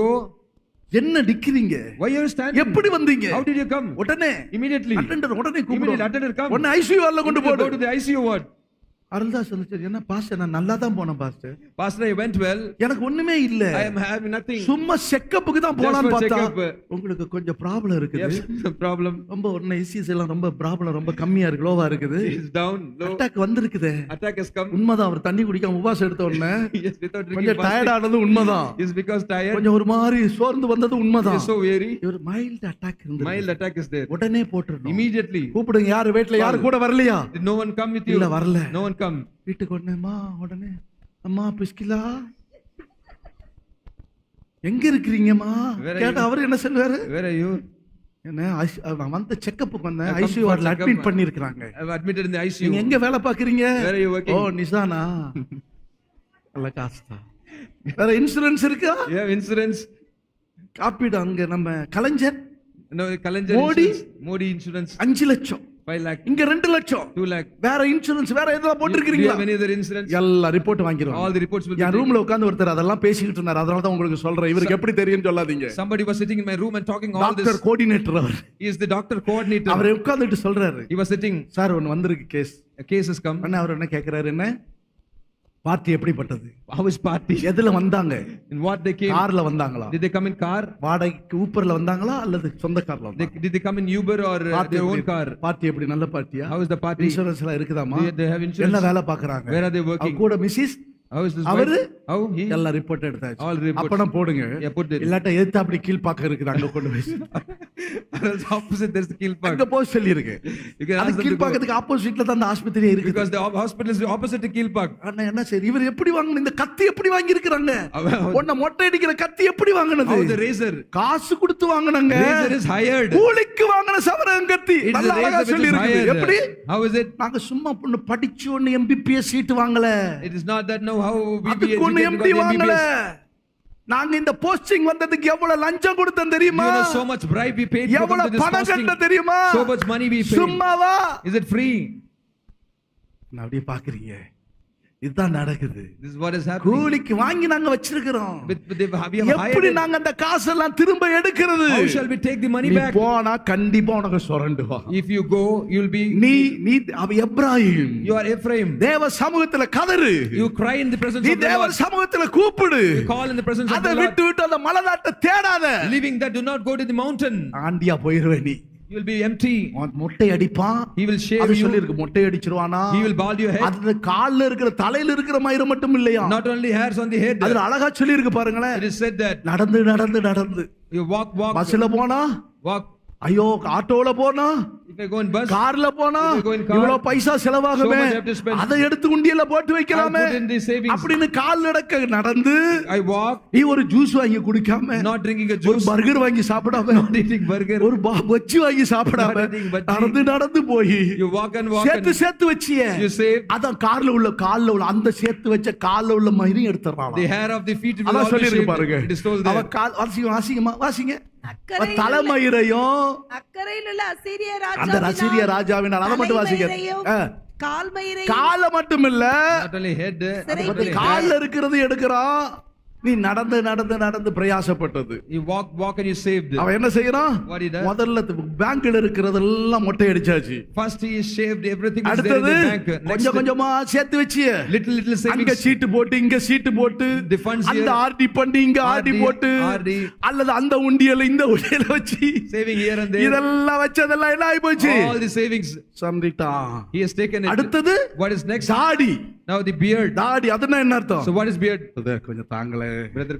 என்ன நிக்கிறீங்க? why are you standing? எப்படி வந்தீங்க? How did you come? உடனே Immediately. அட்டெண்டர் உடனே Immediately, கூப்பிடுவான். attendant come. உடனே ஐசியூ வார்டுல கொண்டு Immediately போடு. go to the ICU ward. Aruldas சொல்லுச்சு, என்ன பாஸ்டர் நான் நல்லா தான் போனேன் pastor, Pastor, I went well. எனக்கு ஒண்ணுமே இல்ல, I am having nothing. சும்மா செக்கப்புக்கு தான் Just போலான்னு for பார்த்தா checkup. உங்களுக்கு கொஞ்சம் ப்ராப்ளம் You இருக்குது. have some problem. ரொம்ப உடனே இசிஎஸ் எல்லாம் ரொம்ப ப்ராப்ளம் ரொம்ப கம்மியா இருக்கு, லோவா இருக்குது, It's down, low. அட்டாக் வந்திருக்குதே. Attack has come. உண்மைதான், அவர் தண்ணி குடிக்காம உபவாசம் எடுத்த உடனே Yes, without drinking கொஞ்சம் fasting. டயர்ட் ஆனது உண்மைதான், Is because tired. கொஞ்சம் ஒரு மாதிரி சோர்ந்து வந்தது He உண்மைதான். is so weary. ஒரு மைல்ட் அட்டாக் இருந்தது, Mild attack is there. உடனே போட்டுறணும். Immediately. கூப்பிடுங்க, யாரு வீட்டுல யாரு கூட வரலையா? Did no one come with you? இல்ல வரல. No one come. வீட்டுக்கு உடனேமா உடனே அம்மா பிஸ்கிலா எங்க இருக்கிறீங்கம்மா Where are கேட்டா you? அவர் என்ன சொல்லுவாரு? Where are you? என்ன நான் வந்த செக்கப்புக்கு வந்தேன், I come ICU for வார்டுல checkup. Admit பண்ணிருக்காங்க. I'm admitted in the ICU. நீங்க எங்க வேலை பாக்குறீங்க? Where are you working? ஓ நிசானா, நல்ல காசுதா. வேற இன்சூரன்ஸ் இருக்கா? You have insurance? காப்பீடு அங்க நம்ம கலைஞர் No, Kalanjar Modi? insurance. Modi insurance. 5 லட்சம், 5 lakh. இங்க 2 லட்சம். 2 lakh. வேற இன்சூரன்ஸ் வேற எதெல்லாம் Do you போட்டுருக்கீங்களா? have any other insurance? எல்லா ரிப்போர்ட் வாங்கிடுவாங்க. All the reports will be என் taken. ரூம்ல உட்கார்ந்து ஒருத்தர் அதெல்லாம் பேசிக்கிட்டு இருந்தார், அதனால தான் உங்களுக்கு சொல்றேன். இவருக்கு எப்படி தெரியும்னு சொல்லாதீங்க. Somebody was sitting in my room and talking all doctor this. Coordinator அவர். He is the doctor coordinator. அவர் உட்கார்ந்துட்டு சொல்றாரு, He was sitting. சார் ஒன்னு வந்திருக்கு case. A case has come. அண்ணா அவர் என்ன கேக்குறாரு, என்ன பார்ட்டி எப்படிப்பட்டது, How is party? எதுல வந்தாங்க, In what they came? கார்ல வந்தாங்களா, Did they come in car? வாடகைக்கு ஊப்பர்ல வந்தாங்களா அல்லது சொந்த கார்ல வந்தாங்களா? Did they come in Uber or their own car? Party எப்படி நல்ல பார்ட்டியா? How is the party? Insurance எல்லாம் இருக்குதாமா? They have insurance. என்ன வேலை பாக்குறாங்க? Where are they அவங்க working? கூட மிஸ்ஸஸ் How is this அவரு? wife? How he? எல்லா ரிப்போர்ட் எடுத்தாச்சு. All reports. அப்பனா போடுங்க, Yeah, put it. இல்லாட்ட எதிர்த்து அப்படி கீழ் பாக்க இருக்குது, அங்க கொண்டு போய் Opposite, there's the kill park. அங்க போய் சொல்லி இருக்கு. You can அது ask them கீழ் to go. பாக்கத்துக்கு ஆப்போசிட்ல தான் அந்த ஆஸ்பத்திரி இருக்குது. Because the hospital is opposite to kill park. அண்ணா என்ன சரி, இவர் எப்படி வாங்குன இந்த கத்தி எப்படி வாங்கி இருக்காங்க? அவன் உன்னை மொட்டை அடிக்கிற கத்தி எப்படி வாங்குனது? How the razor? காசு கொடுத்து வாங்குனாங்க. Razor is hired. கூலிக்கு வாங்குன சவரன் கத்தி. It is நல்ல a அழகா razor which சொல்லி is இருக்குது. எப்படி? hired. How is it? நாங்க சும்மா பொண்ணு படிச்சு ஒண்ணு MBBS சீட் வாங்கல. It is not that now how we be அதுக்கு ஒண்ணு educated MD got வாங்கல. MBBS. நாங்க இந்த போஸ்டிங் வந்ததுக்கு எவ்வளவு லஞ்சம் கொடுத்தோம் Do தெரியுமா? you know so much bribe we paid to come to எவ்வளவு this பணம் posting? கட்ட தெரியுமா? So much money we paid. சும்மாவா? Is it free? நான் அப்படியே பாக்குறீங்க, இதுதான் நடக்குது. This is what is happening. கூலிக்கு வாங்கி நாங்க வச்சிருக்கிறோம். We have எப்படி hired. நாங்க அந்த காசெல்லாம் திரும்ப எடுக்கிறது? How shall we take the money நீ back? போனா கண்டிப்பா உனக்கு சுரண்டுவா. If you go, you'll be. நீ அவ எப்ராஹிம், You are Ephraim. தேவ சமூகத்துல கதறு, You cry in the presence நீ of the தேவ Lord. சமூகத்துல கூப்பிடு. You call in the presence of அதை the Lord. விட்டு விட்டு அந்த மலைநாட்டை தேடாத. Leaving that, do not go to the mountain. ஆண்டியா போயிருவே நீ. You will be empty. அவன் மொட்டை அடிப்பான். He will shave அது you. சொல்லி இருக்கு, மொட்டை அடிச்சிருவானா? He will bald your head. அது கால்ல இருக்கிற தலையில இருக்கிற மயிறு மட்டும் இல்லையா, Not only hairs on the head. அதுல அழகா சொல்லி இருக்கு பாருங்களேன். It is said that நடந்து நடந்து நடந்து you walk. பஸ்ல போனா, Walk. ஐயோ ஆட்டோல போனா, If I go in bus, கார்ல போனா If you go in car, இவ்வளவு பைசா செலவாகுமே, so much I have to spend. அதை எடுத்து உண்டியல்ல போட்டு வைக்கலாமே I put in the savings. அப்படின்னு கால் நடக்க நடந்து, I walk. நீ ஒரு ஜூஸ் வாங்கி குடிக்காம, Not drinking a ஒரு juice. பர்கர் வாங்கி சாப்பிடாம, Not eating burger. ஒரு பஜ்ஜி வாங்கி சாப்பிடாம, Not eating bhaji. நடந்து நடந்து போய் You walk and walk. சேர்த்து And சேர்த்து வச்சியே, you save. அதான் கால்ல உள்ள அந்த சேர்த்து வச்ச கால்ல உள்ள மயிரையும் எடுத்துறான். The hair of the feet will அதான் all be சொல்லி இருக்கு shaved. பாருங்க. It is told அவ there. கால் வாசிங்க வாசிங்க அக்கறையில் தலைமயிரையும் அக்கறையில் உள்ள அசீரிய அந்த அசீரிய ராஜாவினால் அதை மட்டும் வாசிக்க கால்மயிரையும் கால மட்டும் இல்ல Not only head, Sirai not only கால்ல head. இருக்கிறது எடுக்கிறான். நீ நடந்து நடந்து நடந்து பிரயாசப்பட்டது. You walk and you saved. அவன் என்ன செய்யறான்? What he does? முதல்ல பேங்க்ல இருக்கிறதெல்லாம் மொட்டை அடிச்சாச்சு. First he shaved everything was there in அடுத்தது the bank. Next, கொஞ்சம் கொஞ்சமா சேர்த்து வச்சிய. little அங்க savings. சீட்டு போட்டு இங்க சீட்டு போட்டு The funds அந்த here. ஆர்டி பண்ணி இங்க ஆர்டி போட்டு RD. அல்லது அந்த உண்டியல இந்த உண்டியல வச்சு Saving here and there. இதெல்லாம் வச்சதெல்லாம் என்ன ஆயி போச்சு? All the savings சம்ரிட்டான். he has taken it. அடுத்தது What is next? தாடி. Now the beard. தாடி அதுன்னா என்ன அர்த்தம்? So what is beard? கொஞ்சம் தாங்களே, Brother,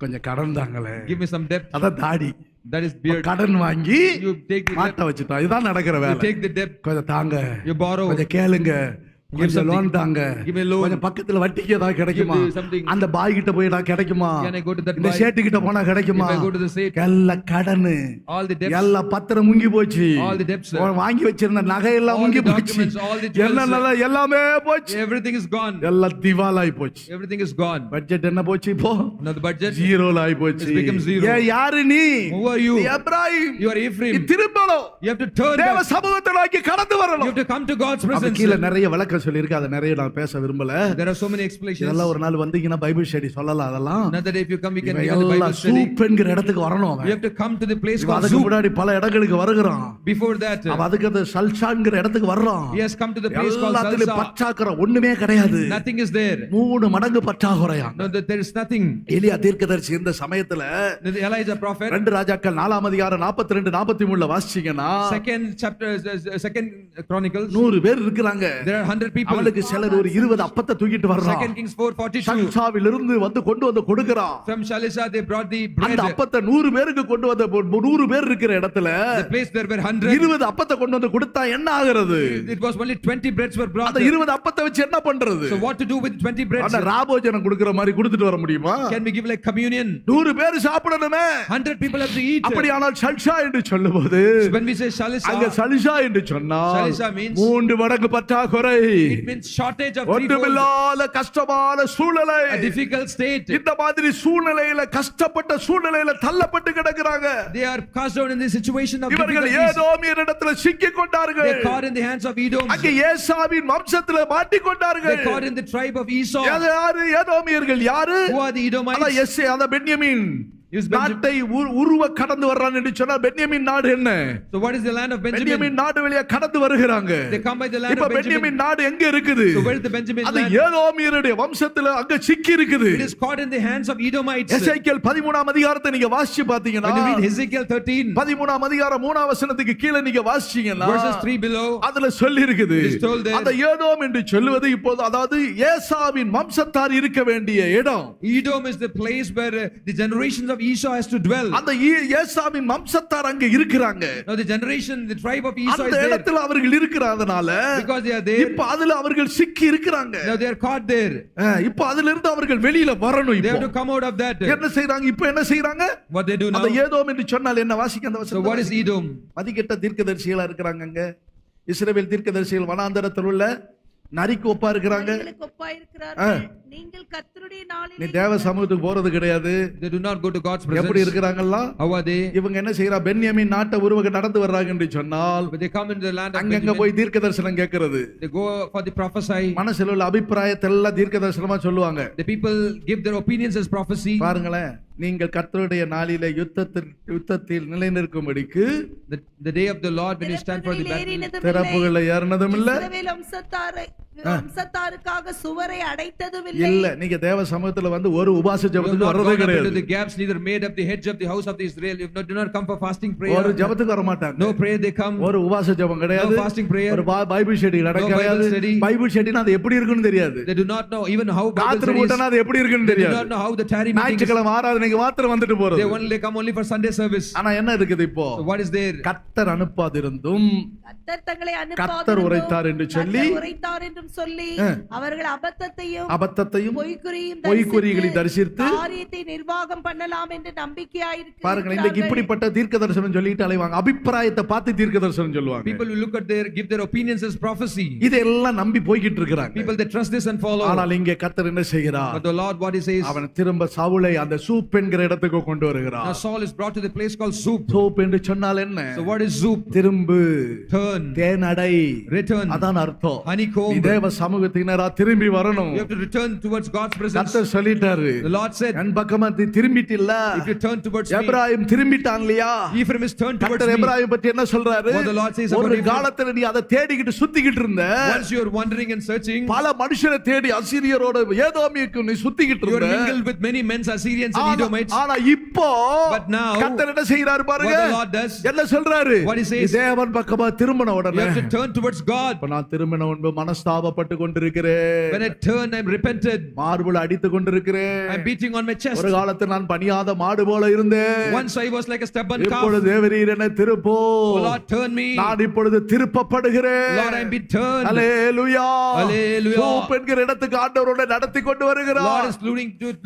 கொஞ்சம் கடன் தாங்களே, give me some debt. அதான் தாடி. That is beard. கடன் வாங்கி You take the debt. மாட்ட வச்சுட்டான். இதுதான் நடக்கிற You வேலை. take the debt. கொஞ்சம் தாங்க, You borrow. கொஞ்சம் கேளுங்க, கொஞ்சம் லோன் தாங்க, Give me loan. கொஞ்சம் பக்கத்துல வட்டிக்கு ஏதாவது கிடைக்குமா, Give me something. அந்த பாய் கிட்ட போய் ஏதாவது கிடைக்குமா, Can I go to that இந்த buy? சேட்டு கிட்ட போனா கிடைக்குமா, If I go to the safe. எல்லா கடனு, All the debts. எல்லா பத்திரம் முங்கி போச்சு, All the debts. அவன் வாங்கி வச்சிருந்த நகையெல்லாம் All முங்கி the போச்சு, documents, all the jewels. என்ன எல்லாமே போச்சு, Everything is gone. எல்லாம் திவாலாய் போச்சு. Everything is gone. பட்ஜெட் என்ன போச்சு இப்போ? Now the budget. ஜீரோல ஆயி போச்சு. It's become zero. ஏன் யாரு நீ? Who are you? நீ எப்ராயிம். You are நீ Ephraim. திரும்பணும். You have to turn தேவ back. சமூகத்தை நோக்கி கடந்து You வரணும். have to come to God's அது presence. கீழ நிறைய விளக்கம் சொல்லி இருக்கு, அதை நிறைய நான் பேச விரும்பல. There are so many explanations. இதெல்லாம் ஒரு நாள் வந்தீங்கன்னா பைபிள் ஸ்டடி சொல்லலாம். அதெல்லாம் Another day if you come, we can இவன் begin the Bible எல்லாம் study. சூப்ங்கிற இடத்துக்கு வரணும். You அவன் have to come to the place இவன் called அதுக்கு Zoop. முன்னாடி பல இடங்களுக்கு வருகிறான். Before that, அவன் அதுக்கு அந்த சல்சான்ங்கிற இடத்துக்கு வர்றான். he has come to the place called எல்லாத்துலயும் Salsa. பற்றாக்குறை ஒண்ணுமே கிடையாது. Nothing is there. 3 மடங்கு பற்றாக்குறையா. No, there is nothing. எலியா தீர்க்கதரிசி இந்த சமயத்துல The Elijah prophet, 2 ராஜாக்கள் 4ஆம் அதிகாரம் 42 43ல வாசிச்சீங்கன்னா second chapter, second Chronicles, 100 பேர் இருக்கிறாங்க. there are 100 people. அவளுக்கு சிலர் ஒரு 20 அப்பத்தை தூக்கிட்டு வர்றான். Second Kings 4:42. சல்சாவில் இருந்து வந்து கொண்டு வந்து கொடுக்கறான். From Shalisha they brought the bread. அந்த அப்பத்தை 100 பேருக்கு கொண்டு வந்த 100 பேர் இருக்கிற இடத்துல The place there were 100. 20 அப்பத்தை கொண்டு வந்து கொடுத்தா என்ன ஆகிறது? It was only 20 breads were brought. அந்த 20 அப்பத்தை வச்சு என்ன பண்றது? So what to do with 20 breads? அந்த ராபோஜனம் கொடுக்கிற மாதிரி கொடுத்துட்டு வர முடியுமா? Can we give like communion? 100 பேர் சாப்பிடணுமே. 100 people have to eat. அப்படியானால் சல்சா என்று சொல்லும்போது When we say Shalisha, அங்க சல்சா என்று சொன்னால் Shalisha means 3 மடங்கு பற்றாக்குறை. it means shortage of 3 ஒன்றுமில்லாத கஷ்டமான சூழ்நிலை. a difficult state. இந்த மாதிரி சூழ்நிலையில கஷ்டப்பட்ட சூழ்நிலையில தள்ளப்பட்டு கிடக்குறாங்க. They are cast down in the situation of இவர்கள் difficulties. ஏதோமியரிடத்தில் சிக்கிக் கொண்டார்கள். They caught in the hands of Edom. அங்கே ஏசாவின் வம்சத்திலே மாட்டிக் கொண்டார்கள். They caught in the tribe of Esau. யாரு ஏதோமியர்கள் யாரு? Who are the Edomites? அதான் எஸ்ஏ, அதான் பென்யமீன் Is Benjamin- நாட்டை உருவ கடந்து வர்றான் என்று சொன்னா பென்யமீன் நாடு என்ன? So what is the land of Benjamin? பென்யமீன் நாடு வழியா கடந்து வருகிறாங்க. They come by the land இப்ப of Benjamin. பென்யமீன் நாடு எங்க இருக்குது? So where is the Benjamin அது land? ஏதோமியருடைய வம்சத்துல அங்க சிக்கி இருக்குது. It is caught in the hands of Edomites. எசேக்கியேல் 13ஆம் அதிகாரத்தை நீங்க வாசிச்சு பாத்தீங்கன்னா When you read Ezekiel 13, 13ஆம் அதிகாரம் 3ஆம் வசனத்துக்கு கீழ நீங்க வாசிச்சீங்கன்னா verses 3 below, அதுல சொல்லி இருக்குது. It is told there. அந்த ஏதோம் என்று சொல்லுவது இப்போது அதாவது ஏசாவின் வம்சத்தார் இருக்க வேண்டிய இடம். Edom is the place where the generations of Esau has to dwell. அந்த ஏசாவின் வம்சத்தார் அங்க இருக்கிறாங்க. Now the generation, the tribe of Esau is அந்த there இடத்துல அவர்கள் இருக்கிறதுனால because they are there. இப்ப அதுல அவர்கள் சிக்கி இருக்கிறாங்க. Now they are caught there. இப்ப அதுல இருந்து அவர்கள் வெளியில வரணும். They have இப்போ to come out of that. என்ன செய்றாங்க? இப்ப என்ன செய்றாங்க? What they do now? அந்த ஏதோம் என்று சொன்னால் என்ன? வாசிக்க அந்த So வசனம். what is Edom? மதிக்கெட்ட தீர்க்கதரிசிகளா இருக்கிறாங்க அங்க. இஸ்ரவேல் தீர்க்கதரிசிகள் வனாந்தரத்தில் உள்ள நரிக்கு ஒப்பா இருக்கிறாங்க. நரிகளுக்கு ஒப்பாய் இருக்கிறார்கள். நீங்கள் கர்த்தருடைய நீ நாளிலே தேவ சமூகத்துக்கு போறது கிடையாது. They do not go to God's எப்படி presence. இருக்கிறாங்களா? How are they? இவங்க என்ன செய்யறா? பென்யமீன் நாட்டை உருவக நடந்து வர்றாங்க என்று சொன்னால் But they come into the land of அங்கங்க Benjamin. போய் தீர்க்க தரிசனம் கேட்கிறது. They go for the prophesy. மனசுல உள்ள அபிப்பிராயத்தை எல்லாம் தீர்க்க தரிசனமா சொல்லுவாங்க. The people give their opinions as prophecy. பாருங்களேன், நீங்கள் கர்த்தருடைய நாளிலே யுத்தத்தில் நிலைநிற்கும்படிக்கு The day of the Lord when you stand for the battle. ஏறினதும் திறப்புகளை ஏறினதும் இல்ல. இஸ்ரவேல் வம்சத்தாருக்காக சுவரை அடைத்ததும் இல்லை. இல்ல, நீங்க தேவ சமூகத்துல வந்து ஒரு உபாச You have ஜெபத்துக்கு not வரதே gone up into கிடையாது. the gaps, neither made up the hedge of the house of the Israel. You do not come for fasting prayer. ஒரு ஜெபத்துக்கு வர மாட்டாங்க. No prayer they come. ஒரு உபாச ஜெபம் கிடையாது. No fasting prayer. ஒரு பைபிள் ஸ்டடி நடக்காது. Bible study. பைபிள் ஸ்டடினா அது எப்படி இருக்குன்னு தெரியாது. They do not know even how Bible காத்திரு study is. கூட்டனா அது எப்படி இருக்குன்னு They do தெரியாது. not know how the tarry meeting is. ஞாயிற்றுக்கிழமை ஆராதனைக்கு மாத்திரம் வந்துட்டு போறது. They come only for Sunday service. ஆனா என்ன இருக்குது இப்போ? So what is there? கர்த்தர் அனுப்பாதிருந்தும் கர்த்தர் தங்களை கர்த்தர் உரைத்தார் என்று சொல்லி உரைத்தார் என்று என்றும் சொல்லி அவர்கள் அபத்தத்தையும் பொய்க்குறிகளை பொய்க்குறியும் தரிசித்து காரியத்தை நிர்வாகம் பண்ணலாம் என்று பாருங்க. இன்னைக்கு நம்பிக்கையாயிருக்கிறார்கள். இப்படிப்பட்ட தீர்க்க தரிசனம் சொல்லிட்டு அலைவாங்க. அபிப்பிராயத்தை பார்த்து தீர்க்க தரிசனம் சொல்லுவாங்க. People will look at give their opinions as prophecy. இதெல்லாம் நம்பி போய்கிட்டு இருக்கிறாங்க. People they trust this and follow. ஆனால் இங்கே கர்த்தர் என்ன செய்கிறார்? But the Lord what he says, அவன் திரும்ப சவுலை அந்த சூப் என்கிற இடத்துக்கு கொண்டு வருகிறார். now Saul is brought to the place called Zoop. Soup என்று சொன்னால் என்ன? So what is Zoop? திரும்பு, Turn, தேனடை, return, அதான் அர்த்தம். honeycomb. நீ தேவ சமூகத்தினரா திரும்பி வரணும். You have to return towards God's presence. கர்த்தர் சொல்லிட்டாரு. The Lord said, என் பக்கமா திரும்பிட்டில்ல? if you turn towards me, Ephraim திரும்பிட்டான் இல்லையா? Ephraim is turned towards கர்த்தர் me. எபிராயிம் பற்றி என்ன சொல்றாரு? What the Lord says about ஒரு Ephraim, காலத்துல நீ அதை தேடிக்கிட்டு சுத்திக்கிட்டு இருந்த. once you are wandering and searching, பல மனுஷரை தேடி அசீரியரோட ஏதோமியருக்கு நீ சுத்திக்கிட்டு you are இருந்த. mingled with many men, Assyrians and Edomites. ஆனா இப்போ But now, கர்த்தர் என்ன செய்யறாரு பாருங்க? what the Lord does, என்ன சொல்றாரு? what he says, நீ தேவன் பக்கமா திரும்பின you உடனே have to turn towards God. இப்ப நான் திரும்பின உடனே மனஸ்தாபப்பட்டு கொண்டிருக்கிறேன். When I turn, I am repented. மார்புல அடித்து கொண்டிருக்கிறேன். I am beating on my chest. ஒரு காலத்தில் நான் பணியாத மாடு போல இருந்தேன். Once I was like a stubborn calf. இப்பொழுது தேவரீர் என்னை திருப்போ. Oh Lord, turn me. நான் இப்பொழுது திருப்பப்படுகிறேன். Lord, I am being turned. Hallelujah. Hallelujah. Soup என்கிற இடத்துக்கு ஆண்டவரோட நடத்தி கொண்டு வருகிறார். Lord is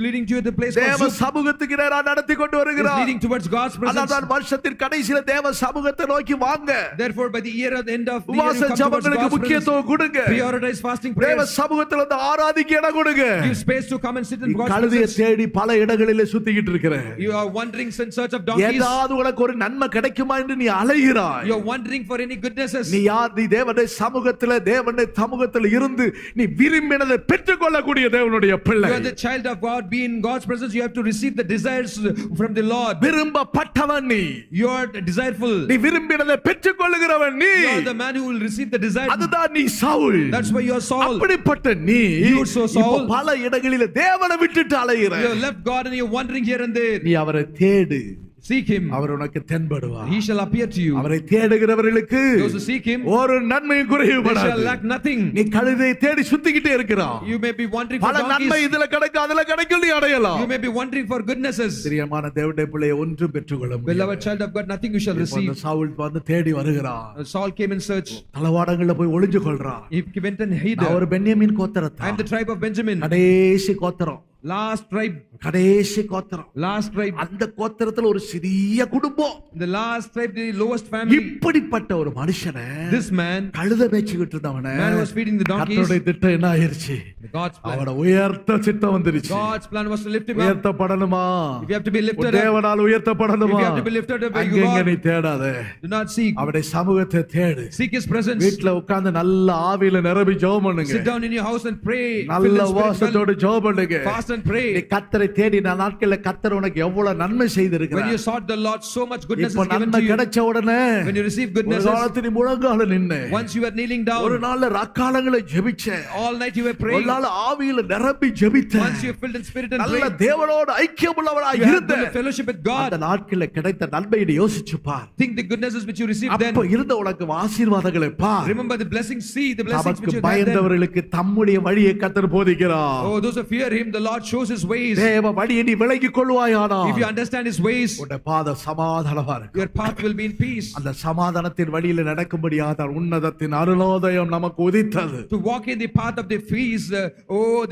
leading to the place தேவ called Zoop. சமூகத்துக்கு நேரா நடத்தி கொண்டு Is வருகிறார். leading towards God's presence. அதான் வருஷத்தின் கடைசியில தேவ சமூகத்தை நோக்கி வாங்க. Therefore, by the year at the end of the year, உபவாச you come towards ஜெபங்களுக்கு God's presence. முக்கியத்துவம் கொடுங்க. Prioritize fasting தேவ prayers. சமூகத்துல வந்து ஆராதிக்க இடம் கொடுங்க. Give space to come and sit in God's கழுதையை presence. தேடி பல இடங்களிலே சுத்திக்கிட்டு இருக்கிறேன். You are wandering in search of donkeys. ஏதாவது உனக்கு ஒரு நன்மை கிடைக்குமா என்று நீ அலைகிறாய். You are wondering for any goodnesses. நீ யார்? நீ தேவனுடைய சமூகத்தில் இருந்து நீ விரும்பினதை பெற்றுக்கொள்ளக்கூடிய தேவனுடைய பிள்ளை. You are the child of God. Be in God's presence. You have to receive the desires from the Lord. விரும்பப்பட்டவன் நீ. You are desireful. நீ விரும்பினதை பெற்றுக்கொள்ளுகிறவன் நீ. You are the man who will receive the desire. அதுதான் நீ Saul. That's why you are Saul. அப்படிப்பட்ட நீ You are so Saul. இப்போ பல இடங்களிலே தேவனை விட்டுட்டு அலைகிற. You have left God and you are wandering here and there. நீ அவரை தேடு. Seek him. அவர் உனக்கு தென்படுவார். He shall appear to you. அவரை தேடுகிறவர்களுக்கு Those who seek him, ஒரு நன்மையும் they குறைவுபடாது. shall lack nothing. நீ கழுதை தேடி சுத்திக்கிட்டே இருக்கிறாய். You may be wandering for பல நன்மை donkeys. இதுல கிடைக்கும் அதுல கிடைக்கும் நீ அடையலாம். You may be wandering for goodnesses. பிரியமான தேவனுடைய பிள்ளையை ஒன்றும் பெற்றுக்கொள்ள முடியாது. Beloved child of God, nothing you shall receive. Saul வந்து தேடி வருகிறான். Saul came in search. தளவாடங்கள்ல போய் ஒளிஞ்சு கொள்றான். He went and hid. நான் ஒரு பென்யமீன் I கோத்திரத்தான். am the tribe of Benjamin. கடைசி கோத்திரம். Last tribe. கடைசி கோத்திரம். Last tribe. அந்த கோத்திரத்துல ஒரு சிறிய குடும்பம். The last tribe, the lowest family. இப்படிப்பட்ட ஒரு மனுஷனை This man, கழுதை மேய்ச்சிக்கிட்டு இருந்தவன man who was feeding the donkeys. கர்த்தருடைய திட்டம் என்ன ஆயிருச்சு? God's plan. அவட உயர்த்த சித்தம் வந்துருச்சு. God's plan was to lift him up. உயர்த்தப்படணுமா? If you have to be lifted up, தேவனால் உயர்த்தப்படணுமா? if you have to be lifted up by அங்கங்க God, நீ தேடாத. do not seek. அவருடைய சமூகத்தை தேடு. Seek his presence. வீட்ல உட்கார்ந்து நல்ல ஆவியில நிரம்பி ஜெபம் பண்ணுங்க. Sit down in your house and pray. நல்ல Fill the spirit well. வாசத்தோட ஜெபம் பண்ணுங்க. Fast and நீ pray. கர்த்தரை தேடின நாட்கள்ல கர்த்தர் உனக்கு எவ்வளவு நன்மை When you செய்திருக்கிறார். sought the Lord, so much goodness இப்ப is given நன்மை to you. கிடைச்ச உடனே When you receive ஒரு goodness, காலத்துல நீ முழங்கால நின்னு once you were kneeling ஒரு down, நாள்ல ராக்காலங்களை ஜெபிச்ச. all night you were ஒரு praying. நாள் ஆவியில நிரம்பி ஜெபித்த. Once you filled in spirit and நல்ல prayed, தேவனோட ஐக்கியமுள்ளவராய் you had இருந்த. good fellowship with அந்த God. நாட்களில் கிடைத்த நன்மையை யோசிச்சு பார். Think the goodnesses which you received then. அப்ப இருந்த உனக்கு ஆசீர்வாதங்களை பார். Remember the blessings, see the blessings நமக்கு which you had then. பயந்தவர்களுக்கு தம்முடைய வழியை கர்த்தர் போதிக்கிறார். Oh, those who fear him, the Lord shows his ways. தேவ வழியை நீ விலகிக் கொள்வாயானால் If you understand his ways, உன்னுடைய பாதை சமாதானமா இருக்கும். your path will be in peace. அந்த சமாதானத்தின் வழியில நடக்கும்படியாக உன்னதத்தின் அருளோதயம் நமக்கு உதித்தது. To walk in the path of the peace,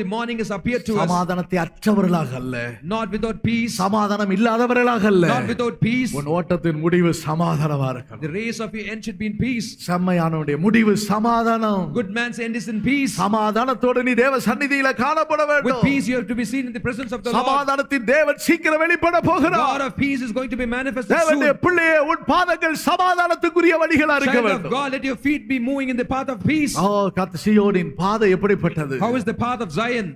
the morning has appeared to us. சமாதானத்தை அற்றவர்களாக அல்ல, Not without peace, சமாதானம் இல்லாதவர்களாக அல்ல. not without peace. உன் ஓட்டத்தின் முடிவு சமாதானமா இருக்கும். The race of your end should be in peace. செம்மையானவனுடைய முடிவு சமாதானம். Good man's end is in peace. சமாதானத்தோடு நீ தேவ சந்நிதியில காணப்பட With வேண்டும். peace you have to be seen in the presence of the Lord. சமாதானத்தின் தேவன் சீக்கிரம் வெளிப்பட போகிறார். God of peace is going to be manifested தேவனுடைய soon. பிள்ளையே உன் பாதங்கள் சமாதானத்துக்குரிய வழிகளா இருக்க Child of வேண்டும். God, let your feet be moving in the path of peace. கர்த்தர் சீயோனின் பாதை எப்படிப்பட்டது? How is the path of Zion?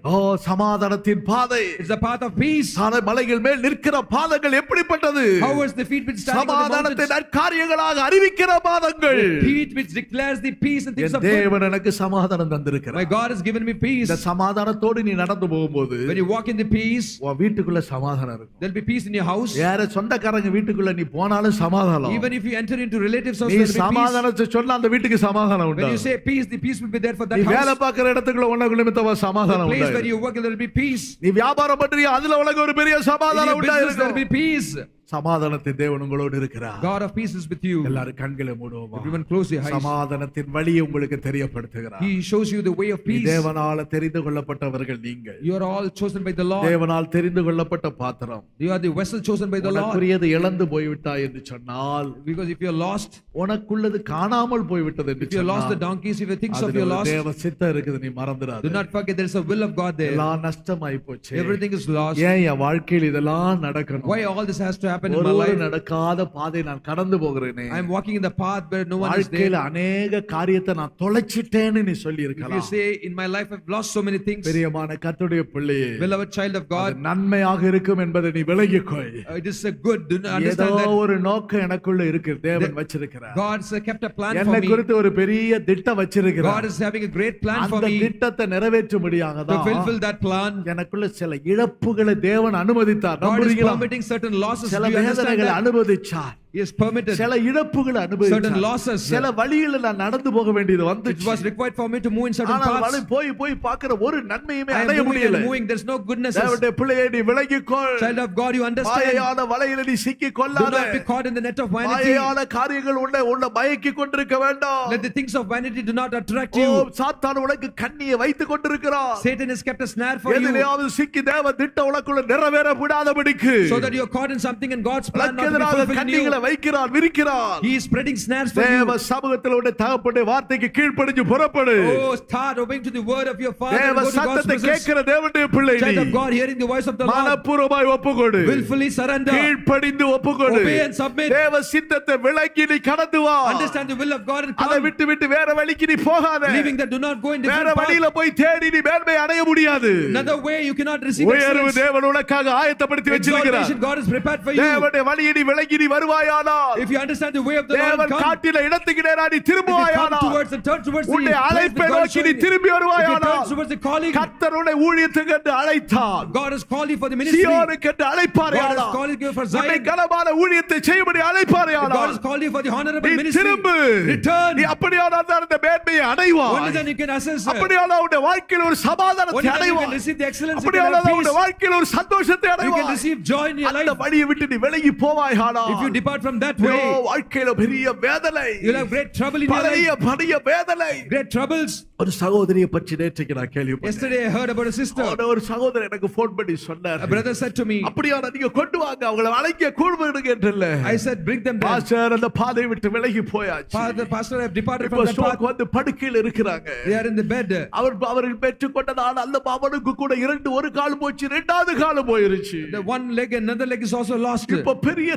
சமாதானத்தின் பாதை. It's the path of peace. சாலை மலைகள் மேல் நிற்கிற பாதங்கள் எப்படிப்பட்டது? How is the feet which standing on the சமாதானத்தை mountains? நற்காரியங்களாக அறிவிக்கிற பாதங்கள். Feet which declares the peace and things N of good. தேவன் எனக்கு சமாதானம் My தந்திருக்கிறார். God has given me peace. இந்த சமாதானத்தோடு நீ நடந்து போகும்போது When you walk in the peace, உன் வீட்டுக்குள்ள சமாதானம் இருக்கும். there'll be peace in your house. யார சொந்தக்காரங்க வீட்டுக்குள்ள நீ போனாலும் சமாதானம். Even if you enter into relatives' house, நீ there'll be peace. சமாதானத்தை சொன்னா அந்த வீட்டுக்கு சமாதானம் When you உண்டு. say peace, the peace will be there for that நீ வேலை house. பார்க்கிற இடத்துக்குள்ள உனக்கு நிமித்தமா The சமாதானம் place where உண்டு. you work, there'll be peace. நீ வியாபாரம் பண்றியா அதுல உனக்கு ஒரு பெரிய In சமாதானம் your business, there'll உண்டாயிருக்கும். be peace. சமாதானத்தின் தேவன் உங்களோடு இருக்கிறார். God of peace is with you. எல்லாரும் கண்களை மூடுவோமா? Everyone close your eyes. சமாதானத்தின் வழியை உங்களுக்கு தெரியப்படுத்துகிறார். He shows you the way of peace. தேவனால தெரிந்து கொள்ளப்பட்டவர்கள் நீங்கள். You are all chosen by the Lord. தேவனால் தெரிந்து கொள்ளப்பட்ட பாத்திரம். You are the vessel chosen by the Lord. உனக்குரியது இழந்து போய்விட்டாய் என்று சொன்னால், Because if you are lost, உனக்குள்ளது காணாமல் போய்விட்டது என்று if you lost the சொன்னால், donkeys, if you think of அதுல your ஒரு lost, தேவ சித்தம் இருக்குது, நீ do மறந்துடாத. not forget there is a will of God there. எல்லாம் நஷ்டமாய் போச்சு. Everything is lost. ஏன் என் வாழ்க்கையில் இதெல்லாம் நடக்கணும்? Why all this has to happen in my ஒரு life? நடக்காத பாதை நான் கடந்து போகிறேனே. I am walking in the path where no one is there. வாழ்க்கையில அநேக காரியத்தை நான் தொலைச்சிட்டேன்னு நீ சொல்லி If you இருக்கலாம். say, in my life I've lost so many things, பிரியமான கர்த்தருடைய பிள்ளையே, beloved child of God, அது நன்மையாக இருக்கும் என்பதை நீ விலகிக்கொள். it is a good. Do not ஏதோ understand that ஒரு நோக்கம் எனக்குள்ள இருக்கு, தேவன் வச்சிருக்கிறார். God's kept a plan for என்னை me. குறித்து ஒரு பெரிய திட்டம் God வச்சிருக்கிறார். is having a great plan for அந்த me திட்டத்தை நிறைவேற்றும்படியாக to தான் fulfill that plan. எனக்குள்ள சில இழப்புகளை தேவன் அனுமதித்தார். God is நம்புறீங்களா? permitting certain losses. சில Do you understand வேதனைகளை that? அனுமதிச்சார். He has permitted. சில இழப்புகளை Certain அனுபவிச்சார். losses. சில வழிகளில் நான் நடந்து போக வேண்டியது It வந்துச்சு. was required for me to move in certain ஆனால் paths. போய் போய் பார்க்கிற ஒரு நன்மையுமே I am அடைய moving முடியல. and moving. There's no goodness. தேவனுடைய பிள்ளையை நீ விலகிக்கொள். Child of God, you understand. மாயையான வலையில நீ சிக்கிக் Do கொள்ளாத. not be caught in the net of vanity. மாயையான காரியங்கள் உன்னை மயக்கி கொண்டிருக்க வேண்டாம். Let the things of vanity do not attract O, you. சாத்தான் உனக்கு கண்ணியை வைத்துக் கொண்டிருக்கிறான். Satan has kept a snare for you, எதிலேயாவது சிக்கி தேவ திட்டம் உனக்குள்ள நிறைவேற விடாதபடிக்கு so that you are caught in something and God's plan உனக்கு not to be எதிராக fulfilled in கண்ணிகளை you. வைக்கிறான், விரிக்கிறான். He is spreading snares for தேவ you. சமூகத்தில் உடைய தகப்பனுடைய வார்த்தைக்கு கீழ்ப்படிஞ்சு புறப்படு. Oh, start obeying to the word of your father and தேவ go to God's சத்தத்தை presence. கேட்கிற தேவனுடைய பிள்ளை Child நீ of God, hearing the voice of the Lord, மனப்பூர்வமாய் ஒப்புக்கொடு. willfully surrender, கீழ்ப்படிந்து ஒப்புக்கொடு. obey and submit. தேவ சித்தத்தை விளங்கி நீ கடந்து வா. Understand the will of God and அதை come. விட்டு விட்டு வேற வழிக்கு நீ போகாத. Leaving that, do not go in வேற different path. வழியில போய் தேடி நீ மேன்மை அடைய முடியாது. Another way you cannot receive உயர்வு excellence. தேவன் உனக்காக ஆயத்தப்படுத்தி வச்சிருக்கிறார். Exaltation God has prepared for you. தேவனுடைய வழியை நீ விளங்கி நீ வருவாயானால், If you understand the way of the Lord, தேவன் come. காட்டின இடத்துக்கு நேரா நீ If you come திரும்புவாயானால், towards and turn towards the உன்னை place அழைப்பை that God is நோக்கி நீ showing you. திரும்பி If you turn வருவாயானால், towards the calling, கர்த்தர் உன்னை ஊழியத்துக்கு என்று அழைத்தார். God has called you for the ministry. சீயோனுக்கு என்று God அழைப்பாரையானால், has called you for உன்னை Zion. கனமான ஊழியத்தை செய்யும்படி God அழைப்பாரையானால், has called you for the honorable நீ ministry. திரும்பு. Return. நீ அப்படியானால் தான் இந்த மேன்மையை Only அடைவாய். then you can assess. அப்படியானால் உன்னுடைய வாழ்க்கையில் ஒரு Only சமாதானத்தை then you can அடைவாய். receive the excellence. You can அப்படியானால் have உன்னுடைய peace. வாழ்க்கையில் ஒரு சந்தோஷத்தை You can அடைவாய். receive joy in your அந்த life. வழியை விட்டு நீ விலகி போவாயானால், If you depart from that ஐயோ, way, வாழ்க்கையில பெரிய வேதனை, you'll have great trouble in your பழைய life. பழைய வேதனை. Great troubles. ஒரு சகோதரியை பற்றி நேற்றைக்கு நான் கேள்விப்பட்டேன். Yesterday I heard about a sister. ஒரு சகோதரர் எனக்கு போன் பண்ணி சொன்னார், A brother said to me, அப்படியான நீங்க கொண்டு வாங்க, அவங்களை அழைக்க கூடுவிடுங்க என்றல்ல. I said, bring them there. Pastor அந்த பாதை விட்டு விலகி போயாச்சு. Pastor, I have departed இப்போ from that path. ஸ்ட்ரோக் வந்து படுக்கையில் இருக்கிறாங்க. They are in the bed. அவர்கள் பெற்றுக்கொண்டதால் அந்த அவனுக்கு கூட ஒரு கால் போச்சு, இரண்டாவது கால் போயிருச்சு. The one leg and another leg is also lost. இப்ப பெரிய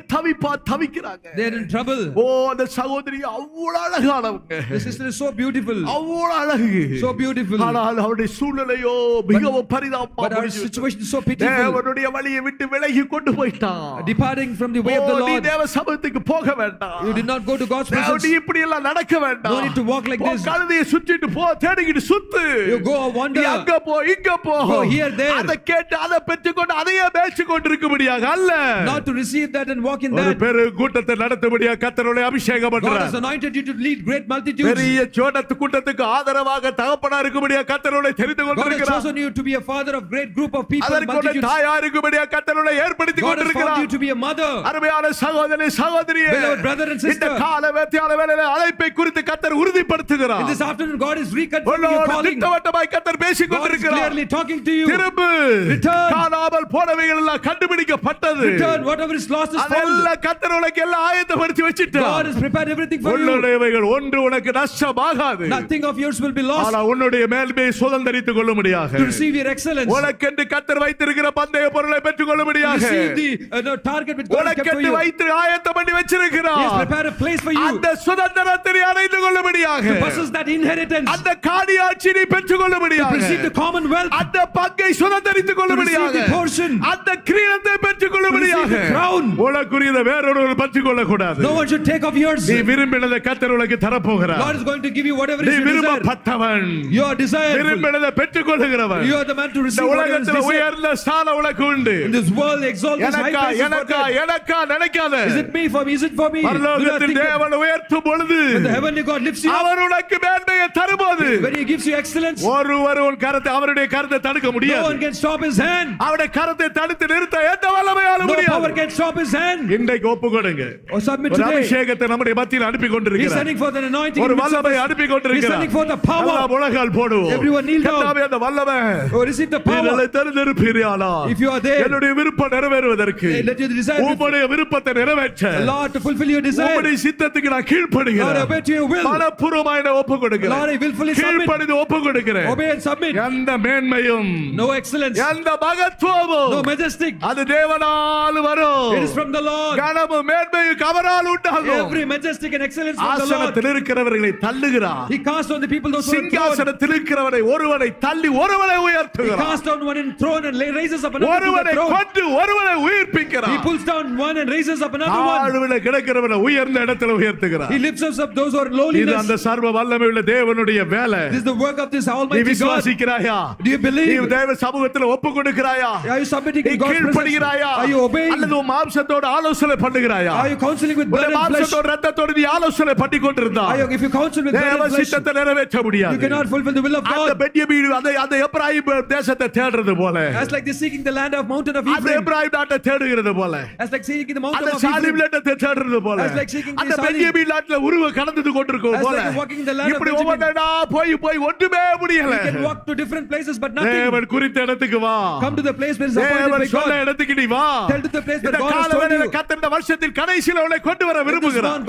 தவிக்கிறாங்க. They are in trouble. ஓ, அந்த சகோதரி அவ்வளவு அழகானவங்க, The sister is so beautiful. அவ்வளவு அழகு. So beautiful. ஆனால் அவருடைய சூழ்நிலையோ மிகவும் But our பரிதாபமாக, situation is so pitiful. தேவனுடைய வழியை விட்டு விலகி கொண்டு போய்ட்டான். Departing from the way of the ஓ, நீ Lord. தேவ சமூகத்துக்கு போக வேண்டாம். You did not go to God's நீ presence. இப்படி எல்லாம் நடக்க வேண்டாம். No need to walk like போ, this. கழுதையை சுற்றிட்டு போ, தேடிக்கிட்டு சுத்து. You go wander. நீ அங்க போ, இங்க போ. Go here, there. அதை கேட்டு அதை பெற்றுக்கொண்டு அதையே மேய்ச்சு கொண்டிருக்கும்படியாக அல்ல, Not to receive that and walk in ஒரு that. பெரு கூட்டத்தை நடத்தும்படியாக கர்த்தருடைய அபிஷேகம் God பண்றார். has anointed you to lead great multitudes. பெரிய ஜோடத்து கூட்டத்துக்கு ஆதரவாக தகப்பனா இருக்கும்படியாக கர்த்தருடைய தெரிந்து God has கொண்டிருக்கிறார். chosen you to be a father of great group of people, அதற்கு ஒரு multitudes. தாயா இருக்கும்படியாக கர்த்தருடைய ஏற்படுத்தி God has called கொண்டிருக்கிறார். you to be a mother. அருமையான சகோதரி சகோதரியே, Beloved brother and sister. இந்த கால வேத்தியான வேளையிலே அழைப்பை குறித்து கர்த்தர் உறுதிப்படுத்துகிறார். In this afternoon, God is reconfirming your உன்னோடு calling. திட்டவட்டமாய் கர்த்தர் பேசிக் God is கொண்டிருக்கிறார். clearly talking to you. திரும்பு. Return. காணாமல் போனவைகள் எல்லாம் கண்டுபிடிக்கப்பட்டது. Return. Whatever is lost is found. அதெல்லாம் கர்த்தர் உனக்கு எல்லாம் ஆயத்தப்படுத்தி வச்சிட்டார். God has prepared everything for you. உன்னுடையவைகள் ஒன்று உனக்கு நஷ்டமாகாது. Nothing of yours will be lost. ஆனா உன்னுடைய மேன்மையை சுதந்தரித்துக் கொள்ளும்படியாக, To receive your excellence. உனக்கென்று கர்த்தர் வைத்திருக்கிற பந்தய பொருளை பெற்றுக் கொள்ளும்படியாக, Receive the target which God has kept for உனக்கென்று you. வைத்து ஆயத்தம் பண்ணி He has வச்சிருக்கிறார். prepared a place for you. அந்த சுதந்திரத்தை அடைந்து கொள்ளும்படியாக, To possess that inheritance. அந்த காணியாட்சி நீ பெற்றுக் To கொள்ளும்படியாக, receive the commonwealth. அந்த பங்கை சுதந்தரித்துக் To receive கொள்ளும்படியாக, the portion. அந்த கிரீடத்தை பெற்றுக் கொள்ளும்படியாக, To receive the crown. உனக்குரியதை வேறொரு பற்றிக் கொள்ளக்கூடாது. No one should take of yours. நீ விரும்பினதை கர்த்தர் உனக்கு தரப்போகிறார். God is going to give you whatever நீ is your விரும்ப desire. விரும்புகிறவன், You are desireful. விரும்பினதை பெற்றுக் கொள்ளுகிறவன். You are the man to இந்த receive what is உலகத்துல desired. உயர்ந்த ஸ்தானம் உனக்கு உண்டு. In this world, exalt this high எனக்கா places for எனக்கா them. எனக்கா நினைக்காத. Is it me for me? Is it for me? Do not பரலோகத்தில் think that தேவன் உயர்த்தும் பொழுது when the heavenly God lifts you up, அவர் உனக்கு மேன்மையை தரும்போது when he gives you excellence, ஒருவர் உன் கரத்தை அவருடைய கரத்தை தடுக்க no முடியாது. one can stop his hand. அவருடைய கரத்தை தடுத்து நிறுத்த எந்த வல்லமையாலும் No power முடியாது. can stop his hand. இன்றைக்கு ஒப்பு கொடுங்க. Or submit ஒரு today. அபிஷேகத்தை நம்முடைய மத்தியில் அனுப்பி He is கொண்டிருக்கிறார். sending forth an anointing. ஒரு in the midst of வல்லமை us. அனுப்பி He is கொண்டிருக்கிறார். sending forth the power. எல்லாம் முழங்கால் போடுவோம். Everyone kneel down. கர்த்தாவே, அந்த வல்லமை Oh, receive the power. நீங்களை தெரிந்திருப்பீர்களா? If you are there, என்னுடைய விருப்பம் நிறைவேறுவதற்கு let your desire be உம்முடைய விருப்பத்தை நிறைவேற்ற Lord, to fulfill your desire. உம்முடைய சித்தத்துக்கு நான் Lord, கீழ்ப்படுகிறேன். obey to your will. மனப்பூர்வமாய் நான் ஒப்பு கொடுக்கிறேன். Lord, I willfully submit. கீழ்ப்படிந்து ஒப்பு கொடுக்கிறேன். Obey and submit. எந்த மேன்மையும் No excellence. எந்த மகத்துவமும் No majestic. அது தேவனால் வரும். It is from the Lord. கனமும் மேன்மையும் அவரால் உண்டாகும். Every majestic and excellence from the Lord. ஆசனத்தில் இருக்கிறவர்களை தள்ளுகிறார். He cast on the people those who are thrown. சிங்காசனத்தில் இருக்கிறவரை ஒருவனை தள்ளி ஒருவனை He உயர்த்துகிறார். cast down one in throne and raises up another to ஒருவனை the throne. கொண்டு ஒருவனை He உயிர்ப்பிக்கிறார். pulls down one and raises up another one. தாழ்வில கிடக்கிறவனை உயர்ந்த இடத்துல உயர்த்துகிறார். He lifts up those who are இது lowliness. அந்த சர்வ வல்லமையுள்ள தேவனுடைய வேலை. This is the work of this நீ Almighty God. விசுவாசிக்கிறாயா? Do you நீ believe? தேவ சமூகத்தில் ஒப்பு கொடுக்கிறாயா? Are you submitting நீ in God's presence? கீழ்ப்படுகிறாயா? Are you obeying? அல்லது உன் மாம்சத்தோடு ஆலோசனை பண்ணுகிறாயா? Are you counseling with blood உன் and flesh? மாம்சத்தோடு ரத்தத்தோடு நீ ஆலோசனை பண்ணி கொண்டிருந்தா If you counsel with blood தேவ and flesh, சித்தத்தை நிறைவேற்ற you முடியாது. cannot fulfill the will of அந்த God. பென்யமீன் அந்த எப்ராயிம் தேசத்தை தேடுறது போல, As like they seeking the land of mountain of அந்த Ephraim. எப்ராயிம் நாட்டை தேடுகிறது போல, As like seeking the mountain அந்த of சாலிம் Ephraim. நாட்டை தேடுறது போல, As like seeking the அந்த Salim. பென்யமீன் நாட்டுல உருவ கடந்து கொண்டிருக்கும் As போல, like walking in the land of இப்படி Benjamin. ஒவ்வொன்றா போய் ஒன்றுமே முடியல. You can walk to different places but nothing. தேவன் குறித்த இடத்துக்கு வா. Come to the place where is appointed தேவன் by சொன்ன God. இடத்துக்கு நீ வா. Tell to the place where இந்த God has told காலவேளையில you. கர்த்தர் இந்த வருஷத்தின் கடைசியில உன்னை கொண்டு வர This விரும்புகிறார்.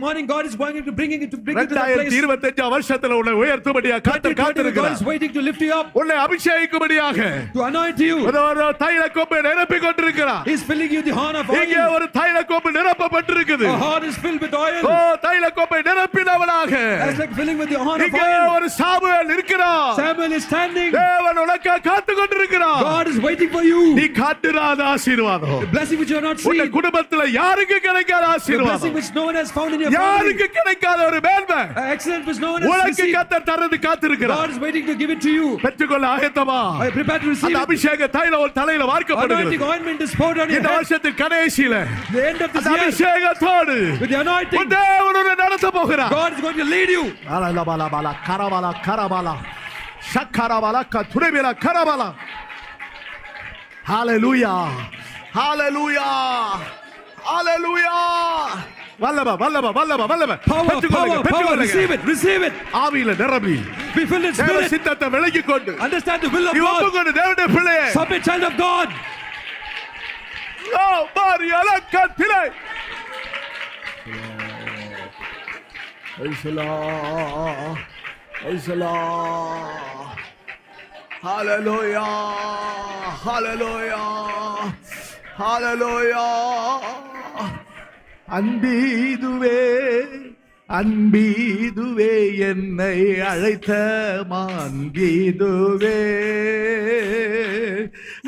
morning God is going to bring you to that place. 2025 வருஷத்துல உன்னை உயர்த்தும்படியா கர்த்தர் 2020 God காத்திருக்கிறார். is waiting to lift you up, உன்னை அபிஷேகிக்கும்படியாக to anoint you. ஒரு தைல கோப்பை நிரப்பிக் கொண்டிருக்கிறார். He is filling you the horn of இங்கே oil. ஒரு தைல கோப்பை நிரப்பப்பட்டிருக்குது. A horn is filled with oil. ஓ, தைல கோப்பை நிரப்பினவனாக As like filling with the horn of இங்கே oil. ஒரு சாமுவேல் இருக்கிறார். Samuel is standing. தேவன் உனக்கு காத்து கொண்டிருக்கிறார். God is waiting for you. நீ காட்டுறாத ஆசீர்வாதம் The blessing which you have not உன்னை seen. குடும்பத்துல யாருக்கு கிடைக்காத The blessing ஆசீர்வாதம், which no one has found in your family. யாருக்கு கிடைக்காத ஒரு மேன்மை Excellence which no one has உனக்கு received. கர்த்தர் தரது காத்திருக்கிறார். God is waiting to give it to you. பெற்றுக்கொள்ள ஆயத்தமா? Are you prepared to receive அந்த it? அபிஷேக தைல ஒரு தலையில வார்க்கப்படுகிறது. Anointing ointment is poured on your இந்த head. வருஷத்தின் கடைசியில The end of this அந்த year. அபிஷேகத்தோடு With the anointing. உன் தேவன் உன்னை நடத்த போகிறார். God is going to lead you. அலலபலபல கரபல கரபல ஷக்கரபல கதுரபல கரபல. Hallelujah hallelujah hallelujah. Vallabha Vallabha Vallabha Vallabha. Power, power. Receive it. ஆவியில நிரம்பி Be filled in தேவ spirit. சித்தத்தை விளங்கிக் கொண்டு Understand the will of நீ God. ஒப்புக்கொண்டு தேவனுடைய பிள்ளையே. Submit, child of God. ஓ மாரி அலக்கத்திலே ஹalleluya ஹalleluya ஹalleluya. அன்பீதுவே அன்பீதுவே என்னை அழைத்த மான்கீதுவே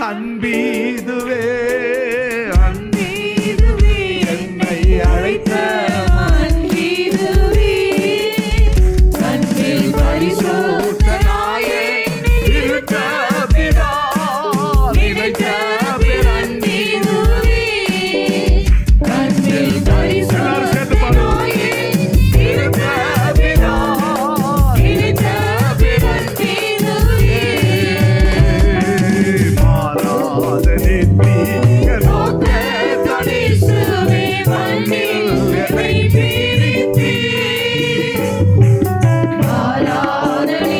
அன்பீதுவே அன்பீதுவே என்னை அழைத்த பரிசுத்தனாயே இருக்க பிதா நினைத்த எல்லாரும் சேர்ந்து பாடுவோம். இருக்க பிதா மாறாத நித்திய நோக்க கணிசுவே மண்ணில் என்னை பிரித்தீர். ஆராதனை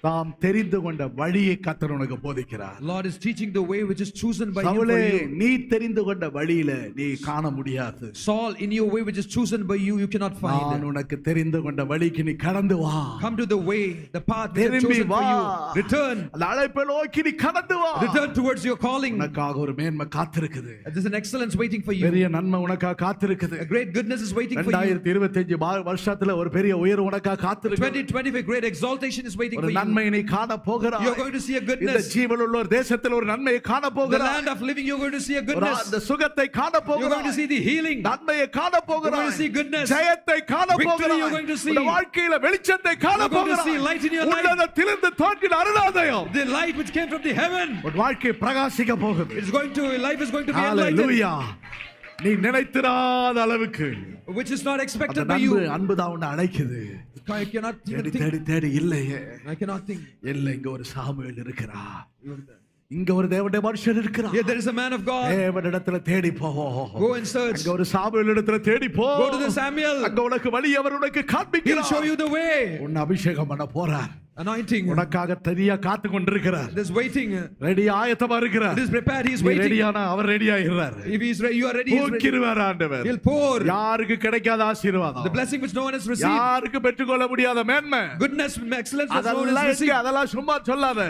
தாம் தெரிந்து கொண்ட வழியை கர்த்தர் உனக்கு போதிக்கிறார். Lord is teaching the way which is chosen by Him for சவுலே, you. நீ தெரிந்து கொண்ட வழியில நீ காண முடியாது. Saul, in your way which is chosen by you, you cannot நான் find. உனக்கு தெரிந்து கொண்ட வழிக்கு நீ கடந்து வா. Come to the way, the path which is திரும்பி chosen வா. for you. Return. அந்த அழைப்பை நோக்கி நீ கடந்து வா. Return towards your calling. உனக்காக ஒரு மேன்மை காத்திருக்குது. There's an excellence waiting for you. பெரிய நன்மை உனக்காக காத்திருக்குது. A great goodness is waiting for you. 2025 வருஷத்துல ஒரு பெரிய உயர்வு உனக்காக காத்திருக்கு. 2025, a great exaltation is waiting ஒரு for you. நன்மையை நீ காண போகிறாய். You're going to see a இந்த goodness. ஜீவனுள்ள ஒரு தேசத்தில் ஒரு நன்மையை காண The போகிறாய். land of living, you're going to see a ஒரு goodness. அந்த சுகத்தை காண You're going to போகிறாய். see the healing. நன்மையை காண You're போகிறாய். going to see goodness. ஜெயத்தை காண Victory போகிறாய். you're going to see. உன் வாழ்க்கையில வெளிச்சத்தை காண You're going to போகிறாய். see light in your life. உன்னதத்திலிருந்து தோன்றின அருணோதயம் The light which came from the heaven. உன் வாழ்க்கை பிரகாசிக்க போகுது. Life is going to be enlightened. ஹalleluya. நீ நினைத்திராத அளவுக்கு Which is not அந்த expected by you. அன்புதான் உன்னை அழைக்குது. I cannot even தேடி think. தேடி தேடி இல்லையே. I cannot think. இல்ல, இங்க ஒரு சாமுவேல் இருக்கிறா. இங்க ஒரு தேவனுடைய மனுஷன் இருக்கிறார். Here there is a man of God. தேவனிடத்துல தேடி போ. Go and search. அங்க ஒரு சாமுவேல் இடத்துல தேடி போ. Go to the Samuel. அங்க உனக்கு வழி அவர் உனக்கு He'll காண்பிக்கிறார். show you the way. உன்னை அபிஷேகம் பண்ண போறார். Anointing. உனக்காக தனியா காத்து கொண்டிருக்கிறார். There's waiting. ரெடி ஆயத்தமா இருக்கிறார். It is prepared. He is நீ waiting. ரெடியானா அவர் ரெடியா இருக்கிறார். If he is ready, you are ready. He is ready. போக்கிருவார் ஆண்டவர். He'll pour. யாருக்கு கிடைக்காத ஆசீர்வாதம், The blessing which no one has received. யாருக்கு பெற்றுக்கொள்ள முடியாத மேன்மை, Goodness, excellence which no one அதெல்லாம் has received. அதெல்லாம் சும்மா சொல்லாத.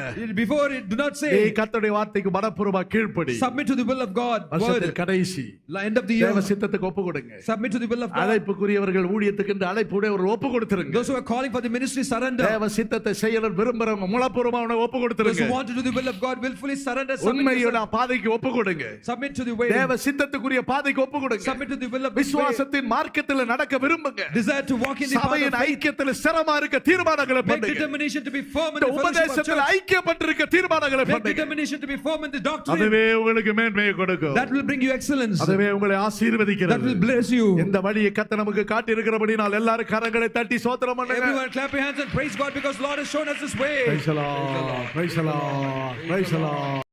Before it, do not நீ say. கர்த்தருடைய வார்த்தைக்கு மனப்பூர்வமா கீழ்ப்படி. Submit to the will of God. வருஷத்தின் Word. கடைசி End of the year. தேவ சித்தத்துக்கு ஒப்பு கொடுங்க. Submit to the will of God. அழைப்புக்குரியவர்கள் ஊழியத்துக்கு என்று அழைப்புடைய ஒரு ஒப்பு கொடுத்துருங்க. Those who are calling for the ministry, surrender. தேவ சித்தத்தை செய்ய விரும்புறவங்க முளப்பூர்வமா ஒப்பு Those கொடுத்துருங்க. who want to do the will of God willfully surrender. உண்மையோட பாதைக்கு ஒப்பு கொடுங்க. Submit to the way. தேவ சித்தத்துக்குரிய பாதைக்கு ஒப்பு கொடுங்க. Submit to the will of the way. விசுவாசத்தின் மார்க்கத்தில் நடக்க விரும்புங்க. Desire to walk in the path of சபையின் faith. ஐக்கியத்தில் ஸ்திரமா இருக்க தீர்மானங்களை Make பண்ணுங்க. determination to be firm in இந்த the fellowship of உபதேசத்தில் church. ஐக்கியப்பட்டிருக்க தீர்மானங்களை Make பண்ணுங்க. determination to be firm in the doctrine. அதுவே உங்களுக்கு மேன்மையை கொடுக்கும். That will bring you excellence. அதுவே உங்களை That ஆசீர்வதிக்கிறது. will bless you. இந்த வழியை கர்த்தர் நமக்கு காட்டி இருக்கிறபடியால் எல்லாரும் கரங்களை தட்டி ஸ்தோத்திரம் பண்ணுங்க. Everyone clap your hands and praise God because Lord has shown us this way. Praise the Lord. Praise the Lord. Praise the Lord.